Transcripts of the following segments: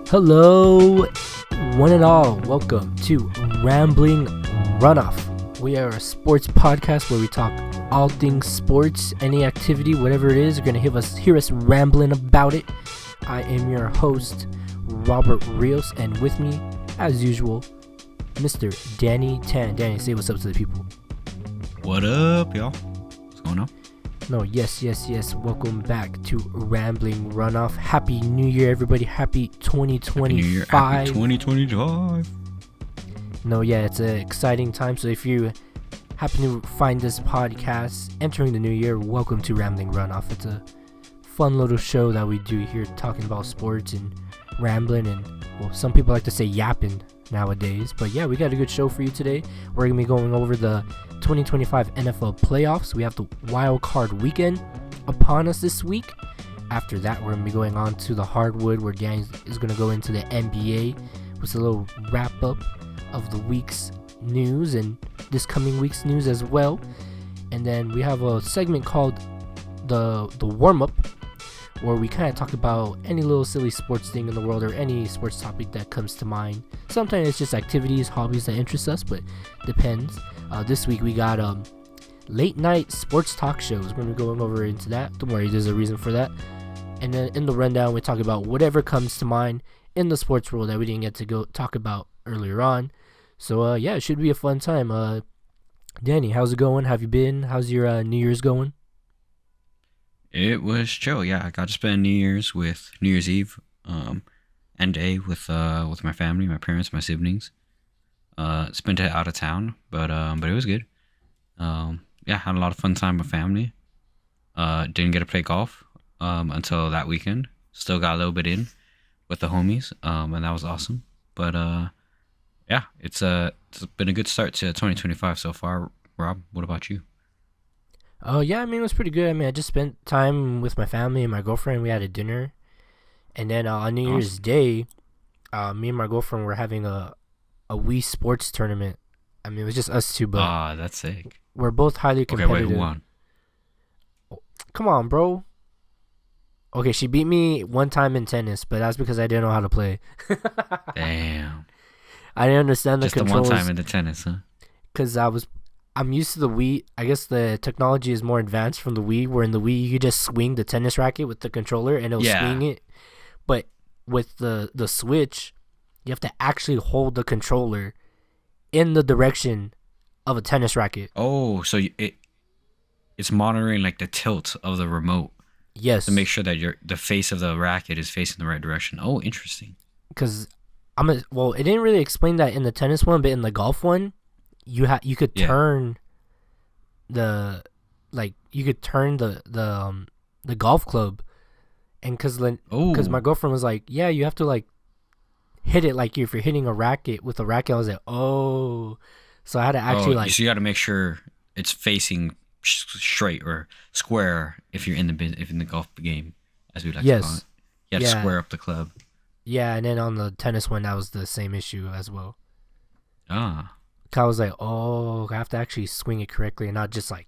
Hello, one and all. Welcome to Rambling RunOff. We are a sports podcast where we talk all things sports, any activity, whatever it is. You're gonna hear us rambling about it. I am your host, Robert Rios, and with me, as usual, Mr. Danny Tan. Danny, say what's up to the people. What up, y'all? What's going on? No, yes. Welcome back to Rambling RunOff. Happy New Year, everybody. Happy 2025. Happy New Year. Happy 2025. No, yeah, it's an exciting time. So if you happen to find this podcast entering the new year, welcome to Rambling RunOff. It's a fun little show that we do here talking about sports and rambling and, well, some people like to say yapping nowadays. But yeah, we got a good show for you today. We're going to be going over the 2025 NFL playoffs. We have the wild card weekend upon us this week. After that, we're going to be going on to the hardwood where Danny is going to go into the NBA with a little wrap up of the week's news and this coming week's news as well. And then we have a segment called the WarmUp, where we kind of talk about any little silly sports thing in the world or any sports topic that comes to mind. Sometimes it's just activities, hobbies that interest us, but depends. This week we got late night sports talk shows. We're going to be going over into that. Don't worry, there's a reason for that. And then in the rundown, we talk about whatever comes to mind in the sports world that we didn't get to go talk about earlier on. So yeah, it should be a fun time. Danny, how's it going? Have you been? How's your New Year's going? It was chill. Yeah, I got to spend New Year's Eve, and day with my family, my parents, my siblings. Spent it out of town, but it was good. Yeah, had a lot of fun time with family. Didn't get to play golf until that weekend. Still got a little bit in with the homies, and that was awesome. But yeah, it's been a good start to 2025 so far. Rob, what about you? Oh yeah, I mean, it was pretty good. I mean, I just spent time with my family and my girlfriend. We had a dinner, and then on New Year's Day, me and my girlfriend were having a Wii Sports tournament. I mean, it was just us two, but that's sick. We're both highly competitive. Okay, wait, who won? Come on, bro. Okay, she beat me one time in tennis, but that's because I didn't know how to play. Damn. I didn't understand just the controls. Just the one time in the tennis, huh? Because I'm used to the Wii. I guess the technology is more advanced from the Wii, where in the Wii you could just swing the tennis racket with the controller and it'll swing it. But with the Switch, you have to actually hold the controller in the direction of a tennis racket. Oh, so it's monitoring like the tilt of the remote. Yes. To make sure that the face of the racket is facing the right direction. Oh, interesting. Because it didn't really explain that in the tennis one, but in the golf one, you could turn the golf club, and because my girlfriend was like, yeah, you have to like hit it like if you're hitting a racket with a racket. I was like, oh, so I had to actually so you got to make sure it's facing straight or square if you're in the golf game, as we like to call it. You have to square up the club. Yeah, and then on the tennis one, that was the same issue as well. Ah. I was like, oh, I have to actually swing it correctly and not just like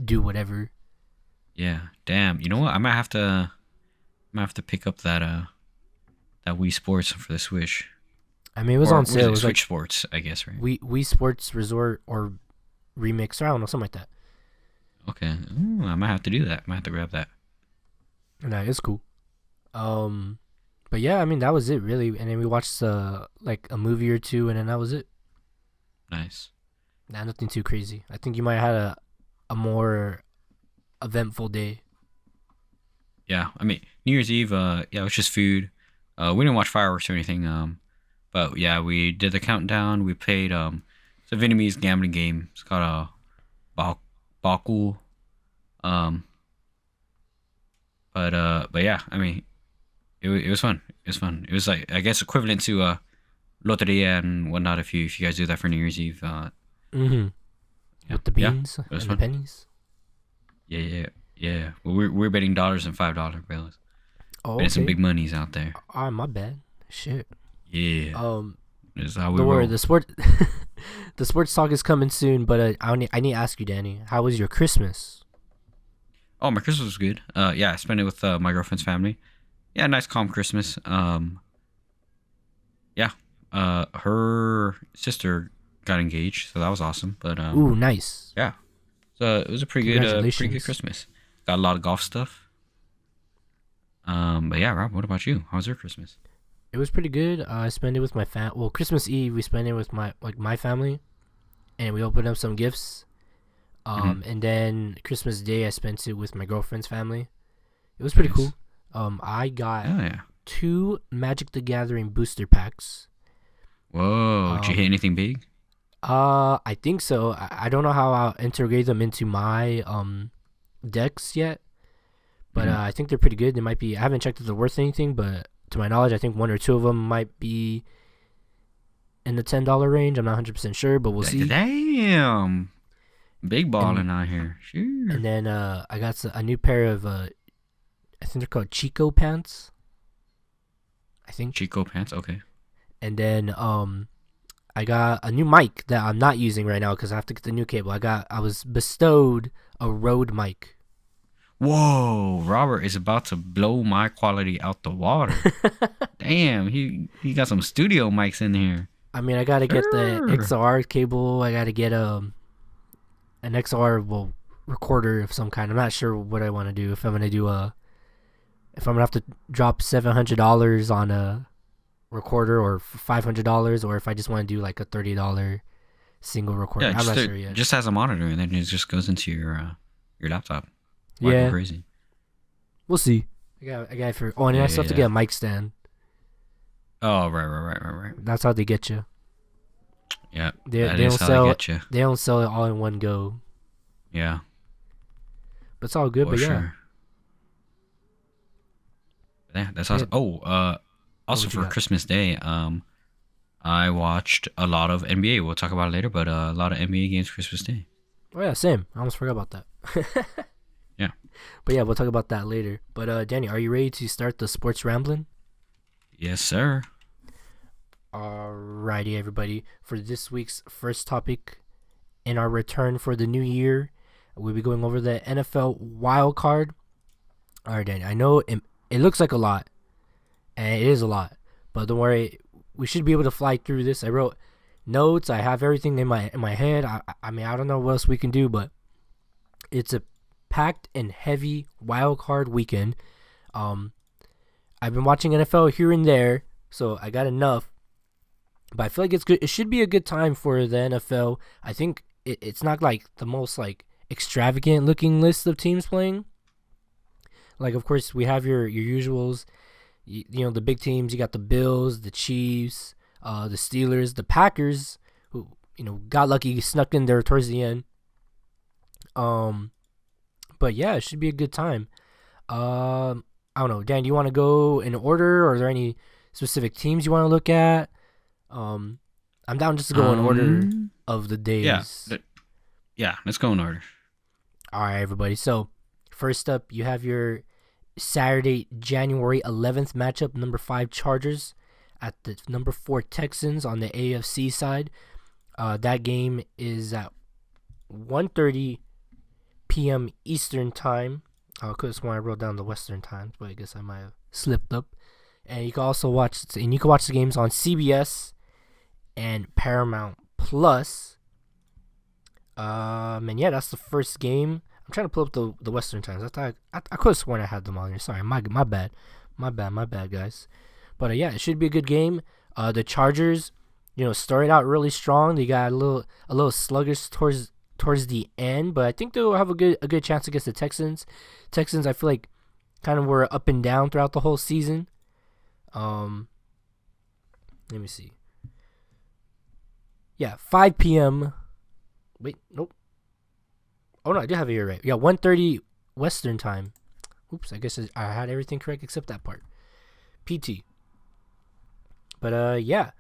do whatever. Yeah, damn. You know what? I might have to pick up that Wii Sports for the Switch. I mean, it was on sale. It was Switch Sports, I guess, right? Wii Sports Resort or Remix, or I don't know, something like that. Okay, I might have to do that. I might have to grab that. Nah, it's cool. But yeah, I mean, that was it really, and then we watched like a movie or two, and then that was it. Nice. Nah, nothing too crazy. I think you might have had a more eventful day. Yeah, I mean, New Year's Eve, it was just food. We didn't watch fireworks or anything, but yeah, we did the countdown. We played it's a Vietnamese gambling game. It's called Baku. But yeah, I mean, it was fun. It was fun. It was like, I guess, equivalent to Loteria and whatnot if you guys do that for New Year's Eve. With the beans and the pennies. Yeah. Well, we're betting dollars and $5 bills. Oh, betting some big monies out there. Oh, my bad. Shit. Yeah. This is how we roll. The sports talk is coming soon, but I need to ask you, Danny, how was your Christmas? Oh, my Christmas was good. Yeah, I spent it with my girlfriend's family. Yeah, nice calm Christmas. Yeah. Her sister got engaged, so that was awesome. But Ooh, nice. yeah. So it was a pretty good Congratulations. Christmas. Got a lot of golf stuff. But yeah, Rob, what about you? How was your Christmas? It was pretty good. I spent it with my Well, Christmas Eve we spent it with my family, and we opened up some gifts. Mm-hmm. And then Christmas Day I spent it with my girlfriend's family. It was pretty Nice. cool. I got Oh yeah. 2 Magic the Gathering booster packs. Whoa, did you hit Um, anything big? I think so. I don't know how I'll integrate them into my decks yet, but Mm-hmm. I think they're pretty good. They might be. I haven't checked if they're worth anything, but to my knowledge, I think one or two of them might be in the $10 range. I'm not 100% sure, but we'll see. Damn. Big And balling out here. Sure. and then I got a new pair of I think they're called Chico pants. I think. Chico pants. Okay. And then I got a new mic that I'm not using right now because I have to get the new cable. I was bestowed a Rode mic. Whoa, Robert is about to blow my quality out the water. Damn, he got some studio mics in here. I mean, I gotta get the Sure. XR cable. I gotta get an XR recorder of some kind. I'm not sure what I want to do. If I'm gonna have to drop $700 on a recorder or $500, or if I just want to do like a $30 single recorder. Yeah, I'm not sure yet. just has a monitor and then it just goes into your laptop. Why go Yeah, crazy? we'll see. I got for. Oh, and then I still have to get Yeah. a mic stand. Oh, right. That's how they get you. Yeah, They that they is don't how sell they get you. they don't sell it all in one go. Yeah, But it's all good. for But yeah, sure. Yeah, that's yeah. awesome. Oh, also What you for got? Christmas Day, I watched a lot of NBA. We'll talk about it later, but a lot of NBA games Christmas Day. Oh yeah, same. I almost forgot about that. Yeah. But yeah, we'll talk about that later. But Danny, are you ready to start the sports rambling? Yes, sir. Alrighty, everybody. For this week's first topic, in our return for the new year, we'll be going over the NFL wild card. Alright, Danny. I know it looks like a lot, and it is a lot, but don't worry. We should be able to fly through this. I wrote notes. I have everything in my head. I mean, I don't know what else we can do, but it's a packed and heavy wild card weekend. Um, I've been watching NFL here and there, so I got enough. But I feel like it's good. It should be a good time for the NFL. I think it's not like the most like extravagant looking list of teams playing. Like, of course, we have your usuals. You know, the big teams. You got the Bills, the Chiefs, the Steelers, the Packers, who got lucky, snuck in there towards the end. Um, but yeah, it should be a good time. I don't know, Dan. Do you want to go in order, or are there any specific teams you want to look at? I'm down just to go in order of the Yeah, days. yeah. Let's go in order. All right, everybody. So first up, you have your Saturday, January 11th matchup. Number 5 Chargers at the number 4 Texans on the AFC side. That game is at 1:30 p.m. Eastern time. I could have sworn I wrote down the Western times, but I guess I might have slipped up. And you can also watch the games on CBS and Paramount Plus. And yeah, that's the first game. I'm trying to pull up the Western times. I thought I could have sworn I had them on here. Sorry, my bad, guys. But yeah, it should be a good game. The Chargers, started out really strong. They got a little sluggish towards the end, but I think they'll have a good chance against the Texans. Texans, I feel like, kind of were up and down throughout the whole season. Let me see. Yeah, 5 p.m. Wait, nope. Oh no, I did have it here right. Yeah, 1:30 Western time. Oops, I guess I had everything correct except that part. PT. But yeah.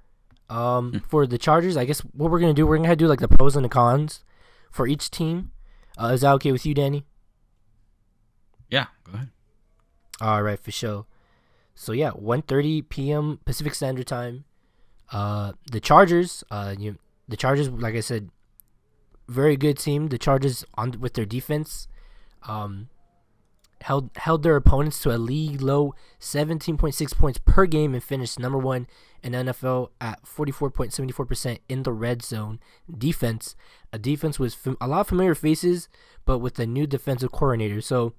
For the Chargers, I guess what we're gonna do like the pros and the cons for each team. Is that okay with you, Danny? Yeah, go ahead. All right, for sure. So yeah, 1:30 p.m. Pacific Standard Time. The Chargers, the Chargers, like I said, very good team. The Chargers with their defense. held their opponents to a league low 17.6 points per game and finished number one in NFL at 44.74% in the red zone defense. A defense with a lot of familiar faces, but with a new defensive coordinator. So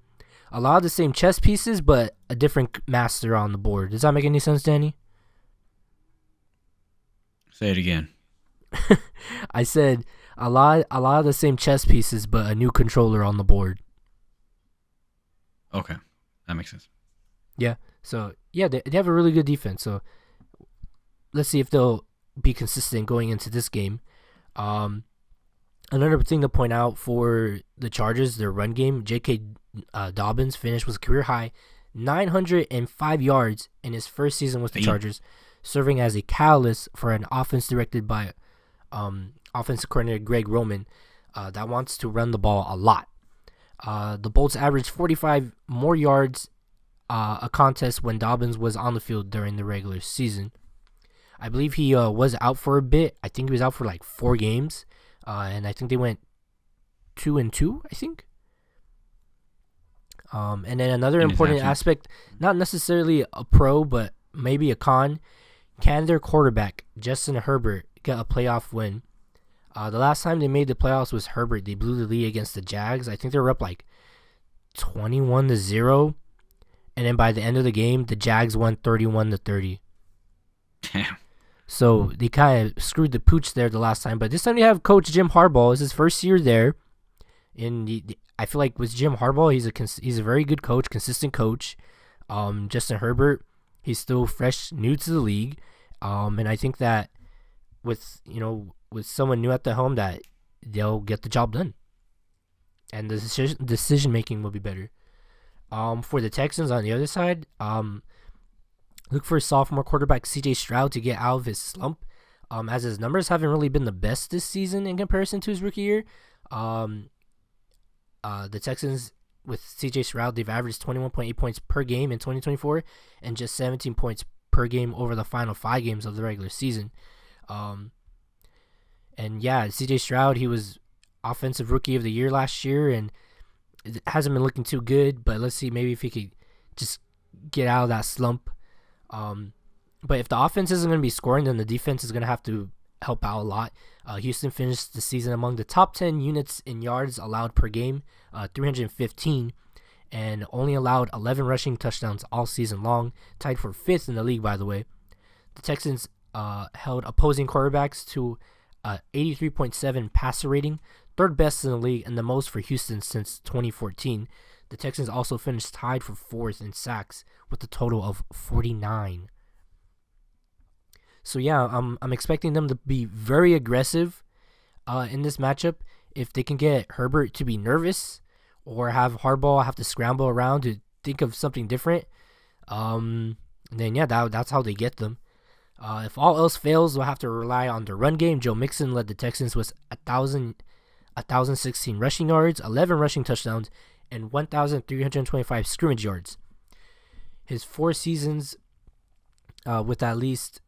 a lot of the same chess pieces, but a different master on the board. Does that make any sense, Danny? Say it again. I said a lot of the same chess pieces, but a new controller on the board. Okay, that makes sense. Yeah. So yeah, they have a really good defense. So let's see if they'll be consistent going into this game. Another thing to point out for the Chargers, their run game, J.K. Dobbins finished with a career high 905 yards in his first season with the Chargers, serving as a catalyst for an offense directed by offensive coordinator Greg Roman that wants to run the ball a lot. The Bolts averaged 45 more yards a contest when Dobbins was on the field during the regular season. I believe he was out for a bit. I think he was out for like 4 games. And I think they went 2-2, I think. And then another important aspect, not necessarily a pro, but maybe a con. Can their quarterback, Justin Herbert, get a playoff win? The last time they made the playoffs was Herbert. They blew the lead against the Jags. I think they were up like 21-0. And then by the end of the game, the Jags won 31-30. Damn. So they kind of screwed the pooch there the last time. But this time they have Coach Jim Harbaugh. It's his first year there. And I feel like with Jim Harbaugh, he's a very good coach, consistent coach. Justin Herbert, he's still fresh, new to the league. And I think that with someone new at the helm, that they'll get the job done. And the decision making will be better. For the Texans on the other side, look for sophomore quarterback C.J. Stroud to get out of his slump, as his numbers haven't really been the best this season in comparison to his rookie year. The Texans, with C.J. Stroud, they've averaged 21.8 points per game in 2024 and just 17 points per game over the final 5 games of the regular season. And yeah, C.J. Stroud, he was offensive rookie of the year last year, and it hasn't been looking too good, but let's see maybe if he could just get out of that slump. But if the offense isn't going to be scoring, then the defense is going to have to help out a lot. Houston finished the season among the top 10 units in yards allowed per game, 315, and only allowed 11 rushing touchdowns all season long, tied for 5th in the league, by the way. The Texans held opposing quarterbacks to 83.7 passer rating, 3rd best in the league and the most for Houston since 2014. The Texans also finished tied for 4th in sacks with a total of 49. So yeah, I'm expecting them to be very aggressive in this matchup. If they can get Herbert to be nervous or have Harbaugh have to scramble around to think of something different, then yeah, that's how they get them. If all else fails, they'll have to rely on the run game. Joe Mixon led the Texans with 1,016 rushing yards, 11 rushing touchdowns, and 1,325 scrimmage yards. His 4 seasons with at least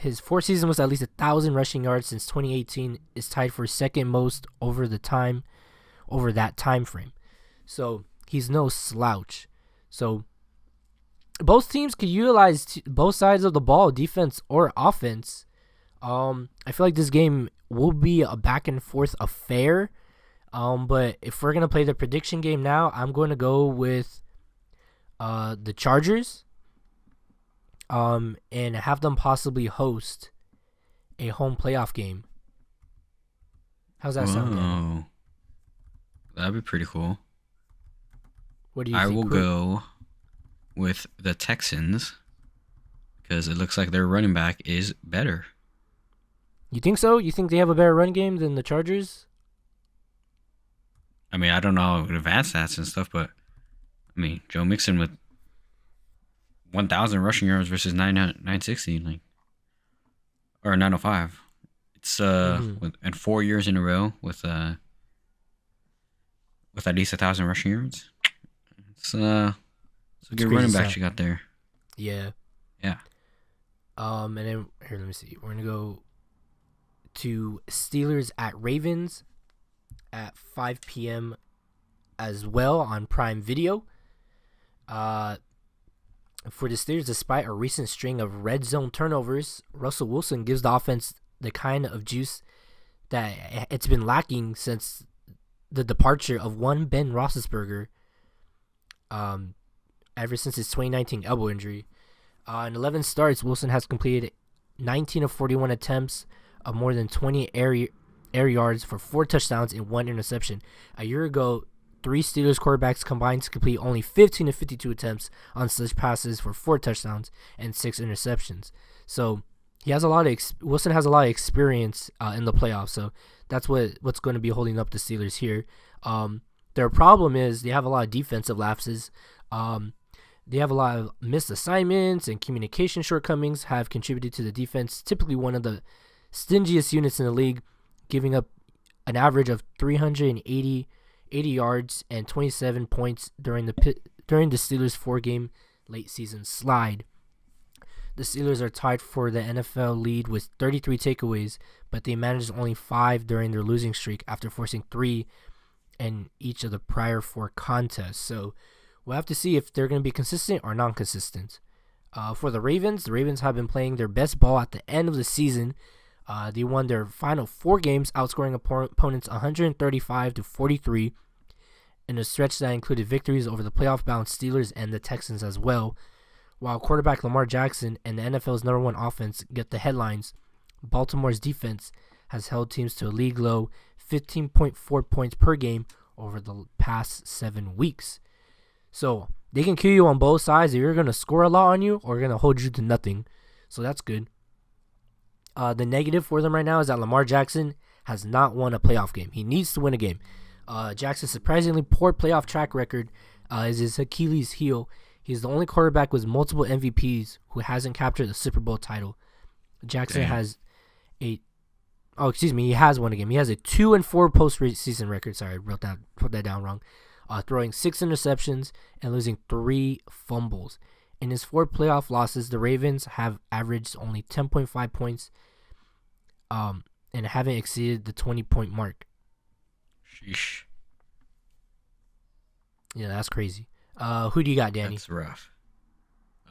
1,000 rushing yards since 2018 is tied for 2nd most over that time frame. So he's no slouch. So both teams could utilize both sides of the ball, defense or offense. I feel like this game will be a back and forth affair. But if we're gonna play the prediction game now, I'm going to go with the Chargers. And have them possibly host a home playoff game. How's that sound, Dan? That'd be pretty cool. What do you think? I will go with the Texans because it looks like their running back is better. You think so? You think they have a better run game than the Chargers? I mean, I don't know advanced stats and stuff, but I mean, Joe Mixon with 1,000 rushing yards versus 960, or 905. It's and 4 years in a row with at least 1,000 rushing yards. It's a good running back you got there. Yeah. Yeah. And then here, let me see. We're gonna go to Steelers at Ravens at 5 p.m. as well on Prime Video. Uh, for the Steelers, despite a recent string of red zone turnovers, Russell Wilson gives the offense the kind of juice that it's been lacking since the departure of one Ben Roethlisberger, ever since his 2019 elbow injury. In 11 starts, Wilson has completed 19 of 41 attempts of more than 20 air yards for 4 touchdowns and 1 interception. A year ago, 3 Steelers quarterbacks combined to complete only 15 of 52 attempts on such passes for 4 touchdowns and 6 interceptions. So he has a lot of Wilson has a lot of experience in the playoffs. So that's what's going to be holding up the Steelers here. Their problem is they have a lot of defensive lapses. They have a lot of missed assignments, and communication shortcomings have contributed to the defense, typically one of the stingiest units in the league, giving up an average of 380 yards and 27 points during the Steelers' 4-game late season slide. The Steelers are tied for the NFL lead with 33 takeaways, but they managed only 5 during their losing streak after forcing 3 in each of the prior 4 contests. So we'll have to see if they're going to be consistent or non-consistent. For the Ravens have been playing their best ball at the end of the season. They won their final 4 games, outscoring opponents 135-43 in a stretch that included victories over the playoff-bound Steelers and the Texans as well. While quarterback Lamar Jackson and the NFL's number 1 offense get the headlines, Baltimore's defense has held teams to a league-low 15.4 points per game over the past 7 weeks. So they can kill you on both sides. They're going to score a lot on you or going to hold you to nothing. So that's good. The negative for them right now is that Lamar Jackson has not won a playoff game. He needs to win a game. Jackson's surprisingly poor playoff track record is his Achilles heel. He's the only quarterback with multiple MVPs who hasn't captured the Super Bowl title. Jackson has he has won a game. He has a 2-4 post-season record. Sorry, I put that down wrong. Throwing 6 interceptions and losing 3 fumbles. In his 4 playoff losses, the Ravens have averaged only 10.5 points and haven't exceeded the 20-point mark. Sheesh. Yeah, that's crazy. Who do you got, Danny? That's rough.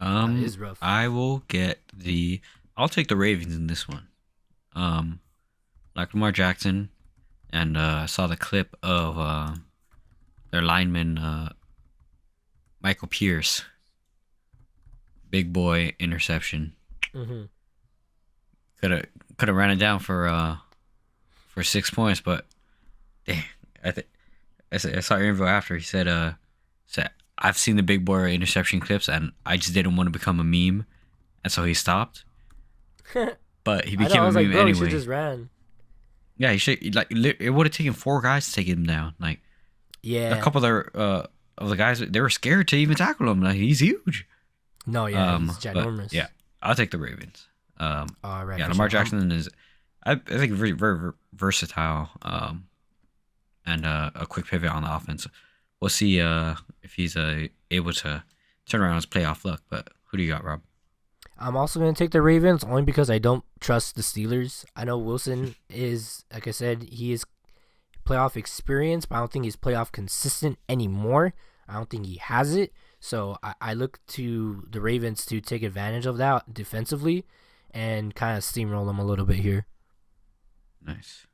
It is rough. I'll take the Ravens in this one. Like Lamar Jackson, and I saw the clip of their lineman, Michael Pierce. Big boy interception. Mm-hmm. Could have ran it down for 6 points, but dang, I saw an interview after. He said, I've seen the big boy interception clips, and I just didn't want to become a meme, and so he stopped. But he became a meme anyway. He just ran. Yeah, he should. It would have taken 4 guys to take him down. Yeah, a couple of the guys, they were scared to even tackle him. He's huge. No, yeah, he's ginormous. Yeah, I'll take the Ravens. All right. Yeah, Lamar Jackson is, I think, very, very versatile. And a quick pivot on the offense. We'll see if he's able to turn around his playoff luck. But who do you got, Rob? I'm also going to take the Ravens only because I don't trust the Steelers. I know Wilson is, like I said, he is playoff experience, but I don't think he's playoff consistent anymore. I don't think he has it. So I look to the Ravens to take advantage of that defensively and kind of steamroll them a little bit here. Nice.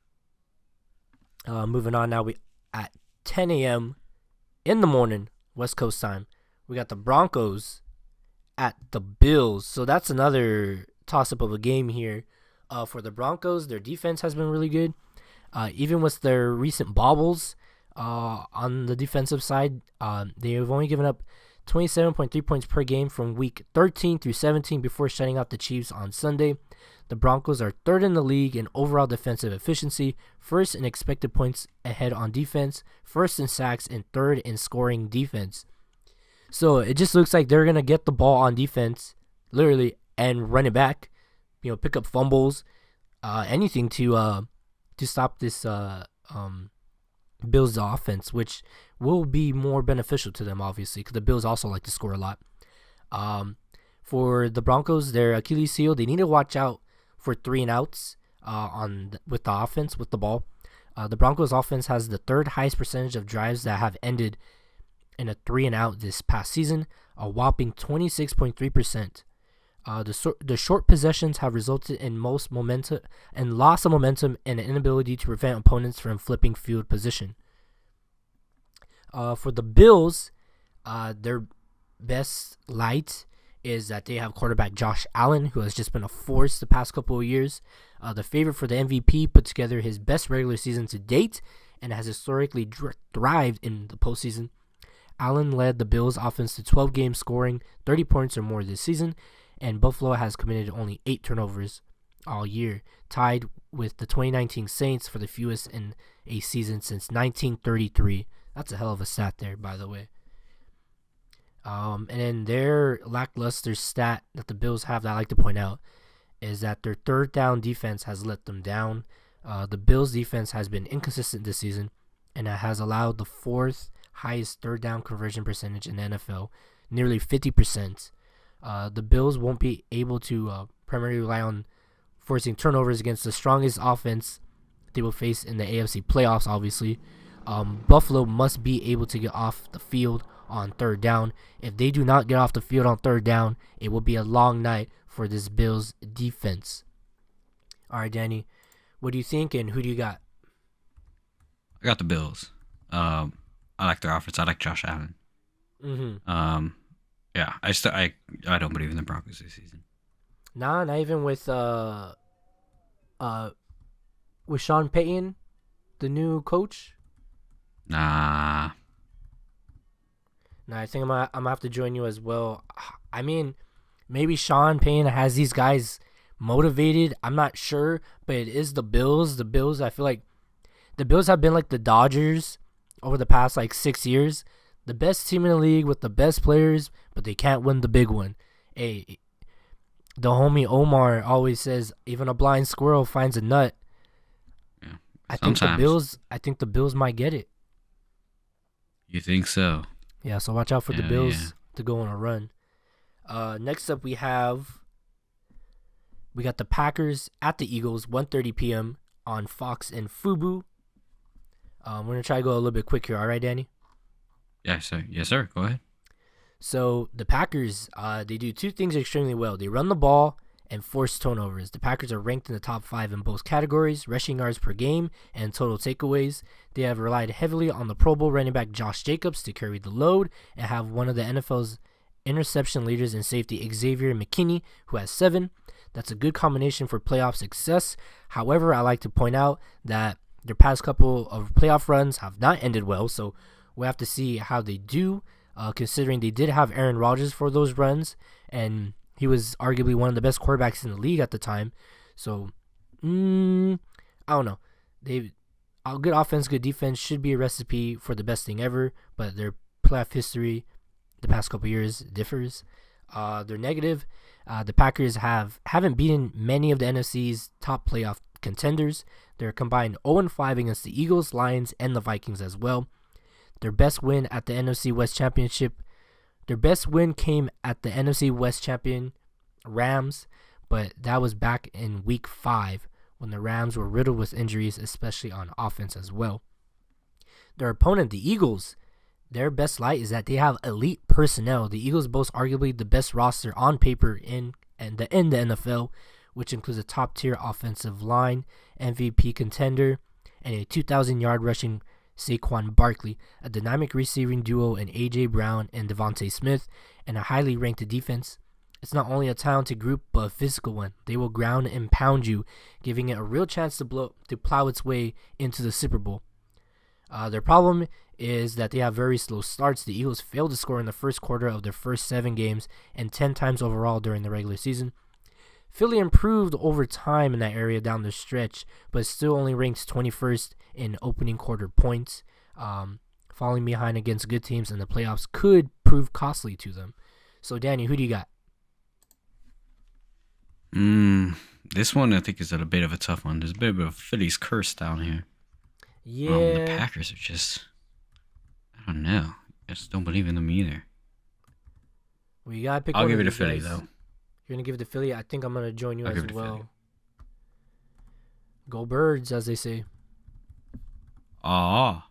Moving on now, at 10 a.m. in the morning, West Coast time, we got the Broncos at the Bills. So that's another toss-up of a game here. For the Broncos, their defense has been really good. Even with their recent bobbles on the defensive side, they have only given up 27.3 points per game from week 13 through 17 before shutting out the Chiefs on Sunday. The Broncos are 3rd in the league in overall defensive efficiency, 1st in expected points ahead on defense, 1st in sacks, and 3rd in scoring defense. So it just looks like they're going to get the ball on defense, literally, and run it back. Pick up fumbles, anything to stop this Bills offense, which will be more beneficial to them, obviously, because the Bills also like to score a lot. For the Broncos, their Achilles heel, they need to watch out for 3 and outs with the offense, with the ball. The Broncos offense has the 3rd highest percentage of drives that have ended and a 3-and-out this past season, a whopping 26.3%. The short possessions have resulted in most momentum and loss of momentum and an inability to prevent opponents from flipping field position. For the Bills, their best light is that they have quarterback Josh Allen, who has just been a force the past couple of years. The favorite for the MVP put together his best regular season to date and has historically thrived in the postseason. Allen led the Bills' offense to 12 games, scoring 30 points or more this season, and Buffalo has committed only 8 turnovers all year, tied with the 2019 Saints for the fewest in a season since 1933. That's a hell of a stat there, by the way. And then their lackluster stat that the Bills have that I like to point out is that their third down defense has let them down. The Bills' defense has been inconsistent this season, and it has allowed the fourth highest third down conversion percentage in the NFL, nearly 50%. The Bills won't be able to primarily rely on forcing turnovers against the strongest offense they will face in the AFC playoffs, obviously. Buffalo must be able to get off the field on third down. If they do not get off the field on third down, it will be a long night for this Bills defense. All right, Danny, what do you think and who do you got? I got the Bills. I like their offense. I like Josh Allen. Mm-hmm. Yeah, I don't believe in the Broncos this season. Nah, not even with Sean Payton, the new coach. Nah, I think I'm gonna have to join you as well. I mean, maybe Sean Payton has these guys motivated. I'm not sure, but it is the Bills. The Bills, I feel like the Bills have been like the Dodgers over the past like 6 years. The best team in the league with the best players, but they can't win the big one. Hey, the homie Omar always says, even a blind squirrel finds a nut. Yeah, I think the Bills might get it. You think so? Yeah, so watch out for the Bills to go on a run. Next up, we got the Packers at the Eagles, 1:30 p.m. on Fox and Fubo. We're going to try to go a little bit quick here. All right, Danny? Yeah, sir. Yes, sir. Go ahead. So the Packers, they do two things extremely well. They run the ball and force turnovers. The Packers are ranked in the top 5 in both categories, rushing yards per game and total takeaways. They have relied heavily on the Pro Bowl running back Josh Jacobs to carry the load and have one of the NFL's interception leaders in safety Xavier McKinney, who has 7. That's a good combination for playoff success. However, I like to point out that their past couple of playoff runs have not ended well, so we'll have to see how they do, considering they did have Aaron Rodgers for those runs, and he was arguably one of the best quarterbacks in the league at the time. So, I don't know. Good offense, good defense should be a recipe for the best thing ever, but their playoff history the past couple years differs. They're negative. The Packers haven't beaten many of the NFC's top playoff contenders. They're combined 0-5 against the Eagles, Lions, and the Vikings as well. Their best win at the NFC West Championship. Their best win came at the NFC West champion Rams, but that was back in Week 5 when the Rams were riddled with injuries, especially on offense as well. Their opponent, the Eagles, their best light is that they have elite personnel. The Eagles boast arguably the best roster on paper in the NFL, which includes a top-tier offensive line, MVP contender, and a 2,000-yard rushing Saquon Barkley, a dynamic receiving duo in A.J. Brown and Devontae Smith, and a highly ranked defense. It's not only a talented group, but a physical one. They will ground and pound you, giving it a real chance to plow its way into the Super Bowl. Their problem is that they have very slow starts. The Eagles failed to score in the first quarter of their first 7 games and 10 times overall during the regular season. Philly improved over time in that area down the stretch, but still only ranks 21st in opening quarter points. Falling behind against good teams in the playoffs could prove costly to them. So, Danny, who do you got? This one I think is a bit of a tough one. There's a bit of a Phillies curse down here. Yeah. The Packers are just, I don't know. I just don't believe in them either. Well, you gotta pick. I'll give it to Philly though. You're gonna give it to Philly. I think I'm gonna join you as well. Go Birds, as they say. As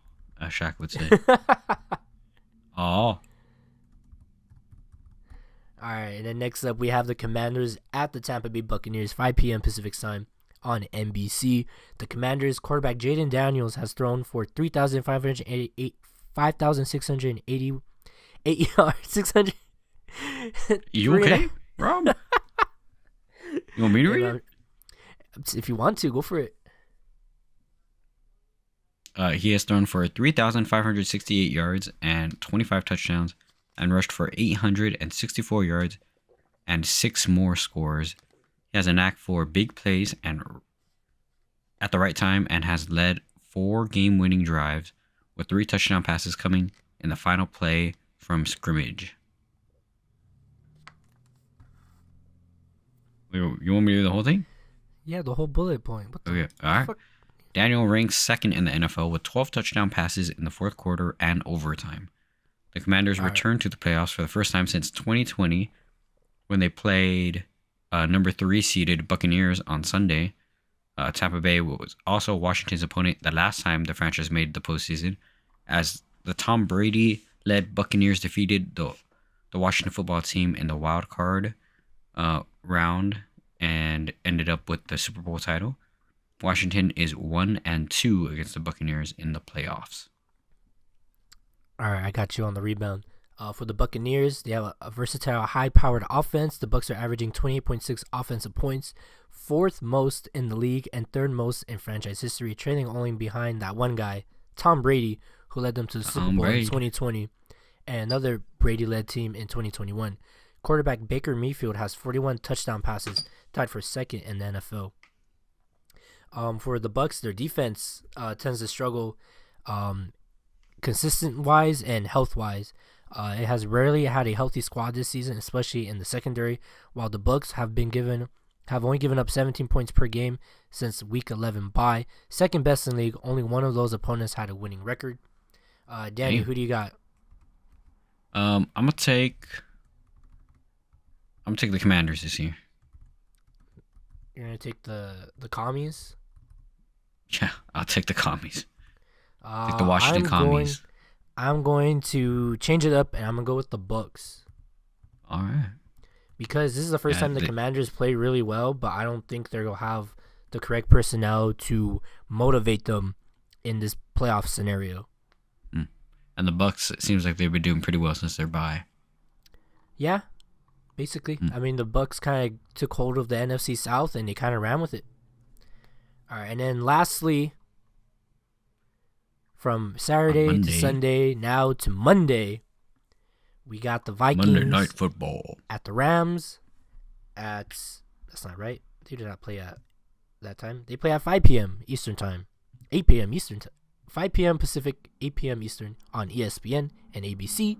Shaq would say. then next up, we have the Commanders at the Tampa Bay Buccaneers, 5 p.m. Pacific time on NBC. The Commanders quarterback Jaden Daniels has thrown for 5,688 yards, 600. You okay, Rob? You want me to read it? If you want to, go for it. He has thrown for 3,568 yards and 25 touchdowns and rushed for 864 yards and 6 more scores. He has a knack for big plays and at the right time and has led 4 game-winning drives with 3 touchdown passes coming in the final play from scrimmage. You want me to do the whole thing? Yeah, the whole bullet point. What the Okay, all right. fuck? Daniel ranks second in the NFL with 12 touchdown passes in the fourth quarter and overtime. The Commanders returned to the playoffs for the first time since 2020 when they played number 3 seeded Buccaneers on Sunday. Tampa Bay was also Washington's opponent the last time the franchise made the postseason, as the Tom Brady-led Buccaneers defeated the Washington football team in the wild card round and ended up with the Super Bowl title. Washington is 1-2 against the Buccaneers in the playoffs. All right, I got you on the rebound. For the Buccaneers, they have a versatile, high-powered offense. The Bucs are averaging 28.6 offensive points, 4th most in the league and 3rd most in franchise history, trailing only behind that one guy, Tom Brady, who led them to the Super Bowl in 2020, and another Brady-led team in 2021. Quarterback Baker Mayfield has 41 touchdown passes, tied for 2nd in the NFL. For the Bucs, their defense tends to struggle consistent-wise and health-wise. It has rarely had a healthy squad this season, especially in the secondary, while the Bucs have only given up 17 points per game since Week 11 bye. Second best in the league, only one of those opponents had a winning record. Danny, who do you got? I'm gonna take the Commanders this year. You're gonna take the commies? Yeah, I'll take the commies. Take the Washington commies. I'm going to change it up, and I'm gonna go with the Bucs. All right. Because this is the first time the Commanders play really well, but I don't think they're gonna have the correct personnel to motivate them in this playoff scenario. And the Bucs, it seems like they've been doing pretty well since their bye. Yeah, basically. I mean, the Bucs kind of took hold of the NFC South, and they kind of ran with it. All right, and then lastly, from Saturday to Sunday, now to Monday, we got the Vikings. Monday Night Football. At the Rams. That's not right. They did not play at that time. They play at 5 p.m. Eastern Time. 8 p.m. Eastern Time. 5 p.m. Pacific, 8 p.m. Eastern on ESPN and ABC.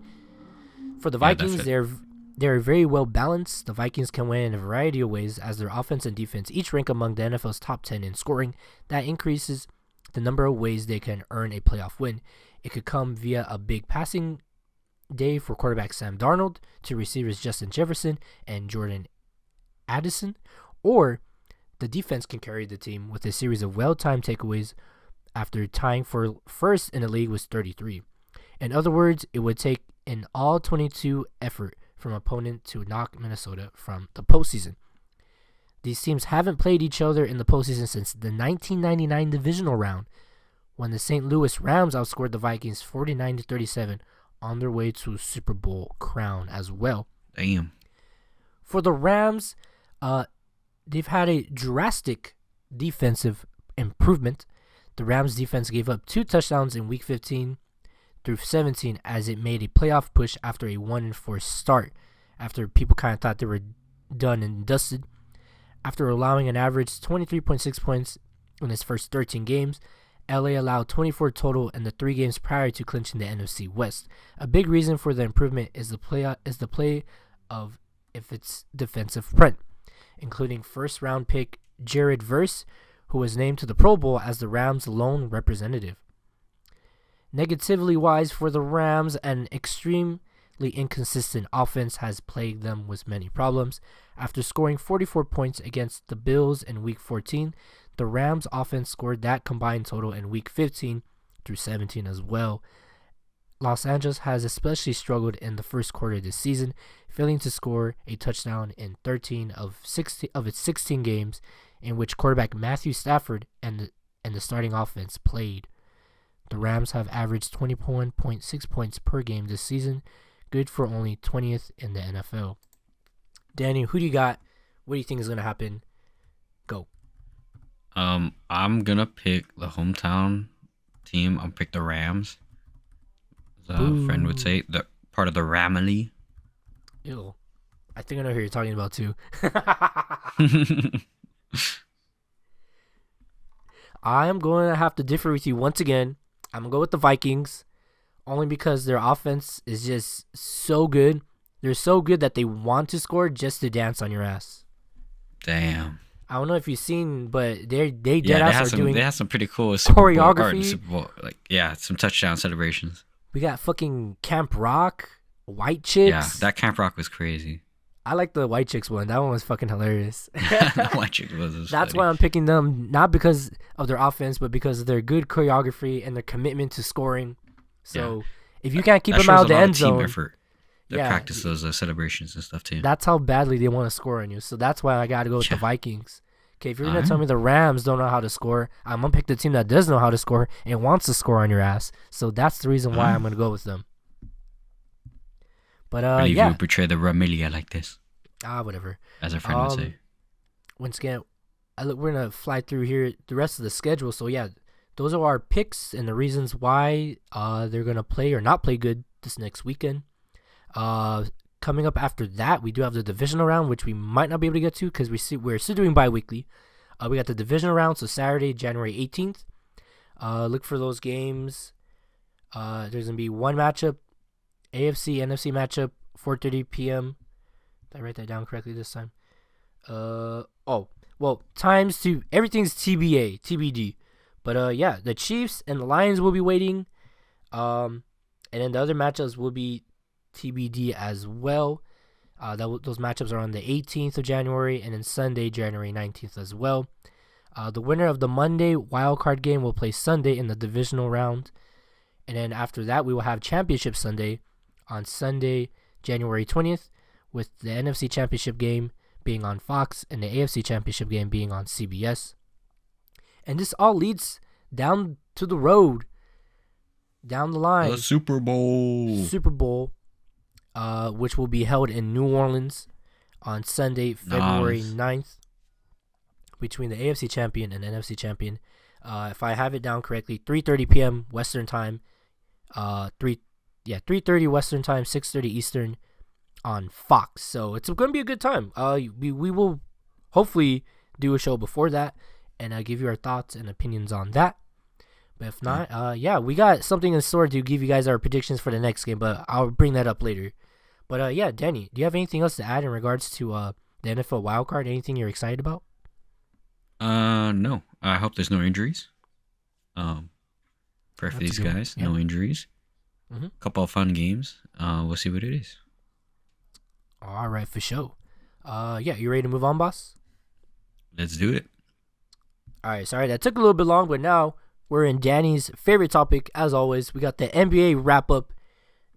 For the Vikings, they're very well balanced. The Vikings can win in a variety of ways as their offense and defense each rank among the NFL's top 10 in scoring. That increases the number of ways they can earn a playoff win. It could come via a big passing day for quarterback Sam Darnold to receivers Justin Jefferson and Jordan Addison, or the defense can carry the team with a series of well-timed takeaways after tying for first in the league was 33. In other words, it would take an all-22 effort from opponent to knock Minnesota from the postseason. These teams haven't played each other in the postseason since the 1999 divisional round, when the St. Louis Rams outscored the Vikings 49-37 on their way to a Super Bowl crown as well. Damn. For the Rams, they've had a drastic defensive improvement. The Rams defense gave up 2 touchdowns in Week 15 through 17 as it made a playoff push after a 1-4 start, after people kind of thought they were done and dusted. After allowing an average 23.6 points in its first 13 games, LA allowed 24 total in the 3 games prior to clinching the NFC West. A big reason for the improvement is the play of its defensive front, including first-round pick Jared Verse, who was named to the Pro Bowl as the Rams' lone representative. Negatively-wise for the Rams, an extremely inconsistent offense has plagued them with many problems. After scoring 44 points against the Bills in Week 14, the Rams' offense scored that combined total in Week 15 through 17 as well. Los Angeles has especially struggled in the first quarter of this season, failing to score a touchdown in 13 of its 16 games in which quarterback Matthew Stafford and the starting offense played. The Rams have averaged 21.6 points per game this season, good for only 20th in the NFL. Danny, who do you got? What do you think is going to happen? Go. I'm going to pick the hometown team. I'll pick the Rams. As a friend would say, the part of the Ramily. Ew. I think I know who you're talking about too. I'm going to have to differ with you once again. I'm going to go with the Vikings, only because their offense is just so good. They're so good that they want to score just to dance on your ass. Damn. I don't know if you've seen, but they have some pretty cool Super Bowl, choreography. Super Bowl, some touchdown celebrations. We got fucking Camp Rock, White Chicks. Yeah, that Camp Rock was crazy. I like the White Chicks one. That one was fucking hilarious. White Chicks was That's funny. why I'm picking them, not because of their offense, but because of their good choreography and their commitment to scoring. So if you can't keep them out of the end zone, effort. They practice those celebrations and stuff too. That's how badly they want to score on you. So that's why I got to go with the Vikings. Okay, if you're going to tell me the Rams don't know how to score, I'm going to pick the team that does know how to score and wants to score on your ass. So that's the reason why I'm going to go with them. But I believe you portray the Ramilia like this. Whatever. As a friend would say. Once again, we're going to fly through here the rest of the schedule. So yeah, those are our picks and the reasons why they're going to play or not play good this next weekend. Coming up after that, we do have the divisional round, which we might not be able to get to because we're still doing bi-weekly. We got the divisional round, so Saturday, January 18th. Look for those games. There's going to be one matchup, AFC, NFC matchup, 4:30 p.m. Did I write that down correctly this time? Times to everything's TBD. But yeah, the Chiefs and the Lions will be waiting. And then the other matchups will be TBD as well. Those matchups are on the 18th of January and then Sunday, January 19th as well. The winner of the Monday wildcard game will play Sunday in the divisional round. And then after that, we will have Championship Sunday on Sunday, January 20th, with the NFC Championship game being on Fox and the AFC Championship game being on CBS. And this all leads down to the road, down the line. The Super Bowl. Which will be held in New Orleans on Sunday, February 9th, between the AFC champion and NFC champion. If I have it down correctly, 3:30 p.m. Western time, 3:30 Western time, 6:30 Eastern on Fox. So it's going to be a good time. We will hopefully do a show before that and give you our thoughts and opinions on that. But if not, we got something in store to give you guys our predictions for the next game, but I'll bring that up later. But Danny, do you have anything else to add in regards to the NFL wildcard? Anything you're excited about? No. I hope there's no injuries. Pray for these guys. Yeah. No injuries. Mm-hmm. Couple of fun games. We'll see what it is. All right, for sure. You ready to move on, boss? Let's do it. All right, sorry that took a little bit long, but now we're in Danny's favorite topic, as always. We got the NBA wrap-up.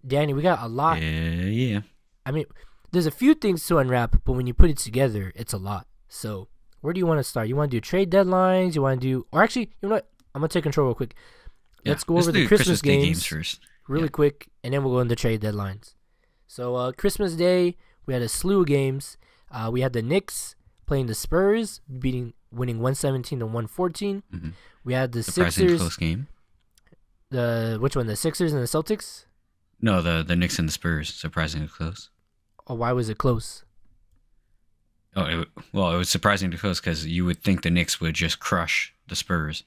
Danny, we got a lot. Yeah. I mean, there's a few things to unwrap, but when you put it together, it's a lot. So, where do you want to start? You want to do trade deadlines? You want to do... Or actually, you know what? I'm going to take control real quick. Let's go over the Christmas games first. Really quick, and then we'll go into trade deadlines. So, Christmas Day, we had a slew of games. We had the Knicks playing the Spurs, winning 117 to 114. Mm-hmm. We had the Surprising Sixers. Close game. Which one? The Sixers and the Celtics? No, the Knicks and the Spurs. Surprisingly close. Oh, why was it close? Oh, it was surprisingly close because you would think the Knicks would just crush the Spurs.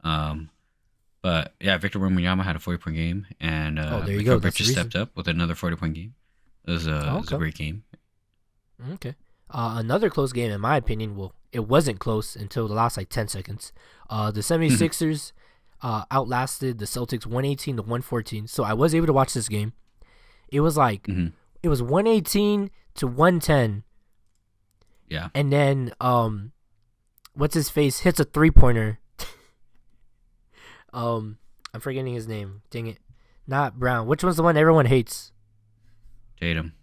But yeah, Victor Wembanyama had a 40-point game, and there you go. That's just stepped up with another 40-point game. It was a great game. Okay. Another close game, in my opinion. Well, it wasn't close until the last 10 seconds. The 76ers outlasted the Celtics 118 to 114. So I was able to watch this game. It was it was 118 to 110. Yeah. And then what's his face hits a 3-pointer. I'm forgetting his name. Dang it. Not Brown. Which one's the one everyone hates? Tatum.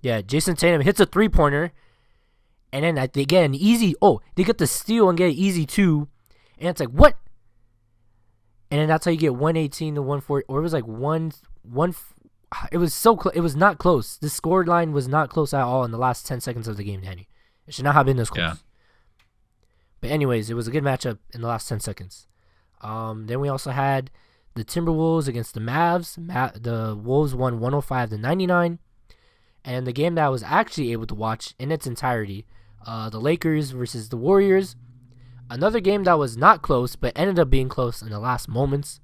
Yeah, Jason Tatum hits a 3-pointer, and then they get an easy. Oh, they get the steal and get an easy 2, and it's like what? And then that's how you get 118 to 140, or it was like one. It was so close. It was not close. The score line was not close at all in the last 10 seconds of the game, Danny. It should not have been this close. Yeah. But anyways, it was a good matchup in the last 10 seconds. Then we also had the Timberwolves against the Mavs. The Wolves won 105 to 99. And the game that I was actually able to watch in its entirety, the Lakers versus the Warriors. Another game that was not close, but ended up being close in the last moments.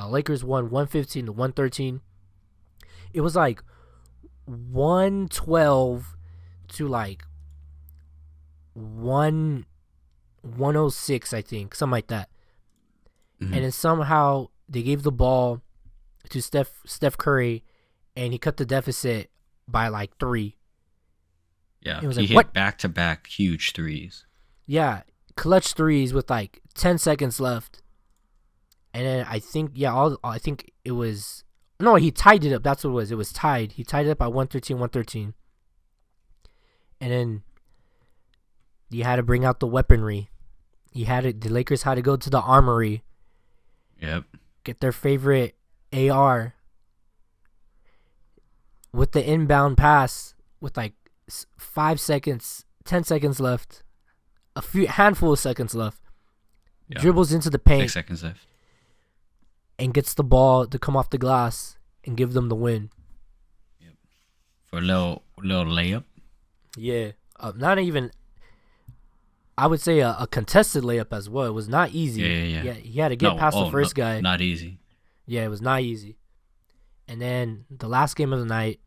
Lakers won 115 to 113. It was like 112 to like 106, I think, something like that. Mm-hmm. And then somehow they gave the ball to Steph Curry, and he cut the deficit by like 3. Yeah, it was he hit back-to-back huge threes. Yeah, clutch threes with like 10 seconds left. And then I think, I think it was... No, he tied it up. That's what it was. It was tied. He tied it up by 113. And then you had to bring out the weaponry. The Lakers had to go to the armory. Yep. Get their favorite AR. With the inbound pass with like 5 seconds, 10 seconds left. Handful of seconds left. Yep. Dribbles into the paint. 6 seconds left. And gets the ball to come off the glass and give them the win. Yep. For a little layup. Yeah. Not even, I would say a contested layup as well. It was not easy. Yeah. He had to get past the first guy. Not easy. Yeah, it was not easy. And then the last game of the night,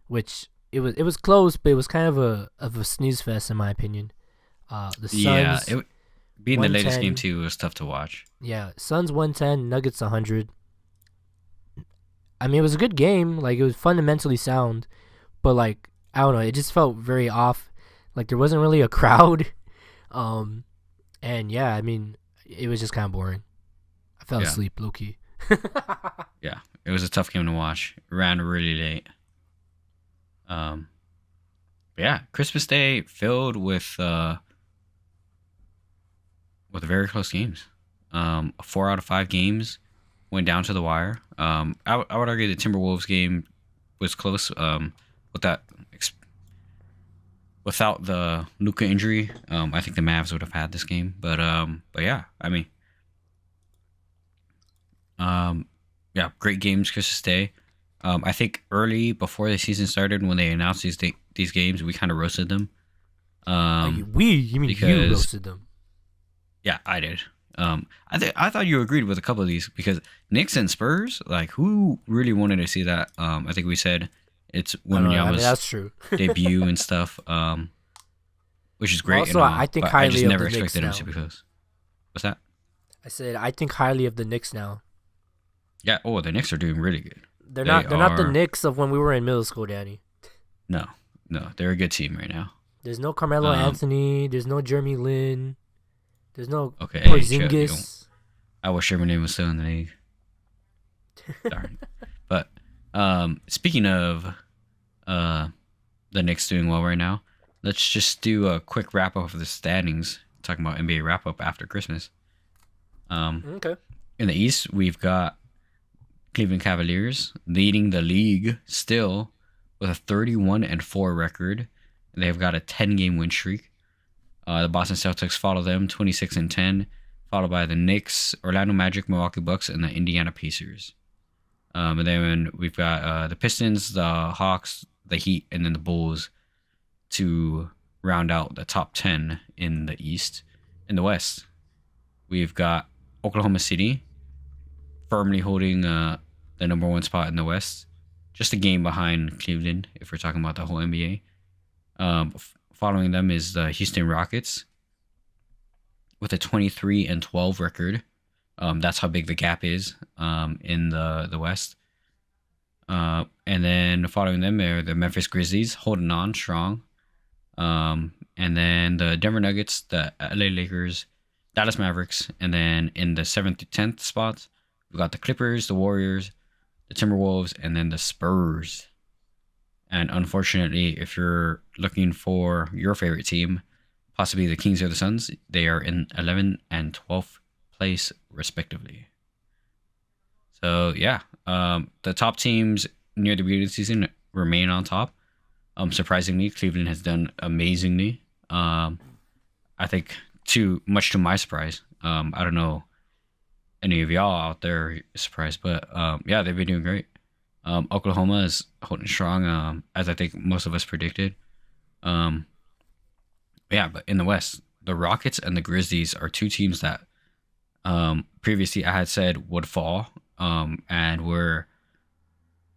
which it was close, but it was kind of a snooze fest in my opinion. The Suns. Yeah, being the latest game too, it was tough to watch. Yeah, Suns 110, Nuggets 100. I mean, it was a good game. Like, it was fundamentally sound, but like, I don't know, it just felt very off. Like, there wasn't really a crowd. And yeah, I mean, it was just kind of boring. I fell asleep, low key. Yeah, it was a tough game to watch. It ran really late. Yeah, Christmas Day filled with very close games. 4 out of 5 games went down to the wire. I would argue the Timberwolves game was close. Without the Luka injury, I think the Mavs would have had this game. But yeah, I mean, yeah, great games Christmas Day. I think early before the season started, when they announced these games, we kind of roasted them. You roasted them? Yeah, I did. I thought you agreed with a couple of these because Knicks and Spurs, like, who really wanted to see that? I think we said it's Wembanyama's that's true. debut and stuff, which is great. Also, I think highly I just of never the Knicks expected him now. to because. What's that? I said I think highly of the Knicks now. Yeah. Oh, the Knicks are doing really good. They're not the Knicks of when we were in middle school, Danny. No, they're a good team right now. There's no Carmelo Anthony. There's no Jeremy Lin. There's no Porzingis. I wish Jeremy Lin was still in the league. Darn. But speaking of the Knicks doing well right now, let's just do a quick wrap up of the standings. Talking about NBA wrap up after Christmas. Okay. In the East, we've got Cleveland Cavaliers leading the league still with a 31-4 record. They've got a 10-game win streak. The Boston Celtics follow them 26-10, followed by the Knicks, Orlando Magic, Milwaukee Bucks, and the Indiana Pacers. And then we've got the Pistons, the Hawks, the Heat, and then the Bulls to round out the top 10 in the East. In the West, we've got Oklahoma City firmly holding the number 1 spot in the West, just a game behind Cleveland if we're talking about the whole NBA. Following them is the Houston Rockets with a 23-12 record. That's how big the gap is in the West. And then following them are the Memphis Grizzlies holding on strong. And then the Denver Nuggets, the LA Lakers, Dallas Mavericks, and then in the 7th to 10th spots, we've got the Clippers, the Warriors, the Timberwolves, and then the Spurs. And unfortunately, if you're looking for your favorite team, possibly the Kings or the Suns, they are in 11th and 12th place respectively. So yeah, the top teams near the beginning of the season remain on top. Surprisingly, Cleveland has done amazingly. I think too much to my surprise. I don't know any of y'all out there are surprised, but yeah, they've been doing great. Oklahoma is holding strong, as I think most of us predicted. Yeah, but in the West, the Rockets and the Grizzlies are two teams that previously I had said would fall, and we're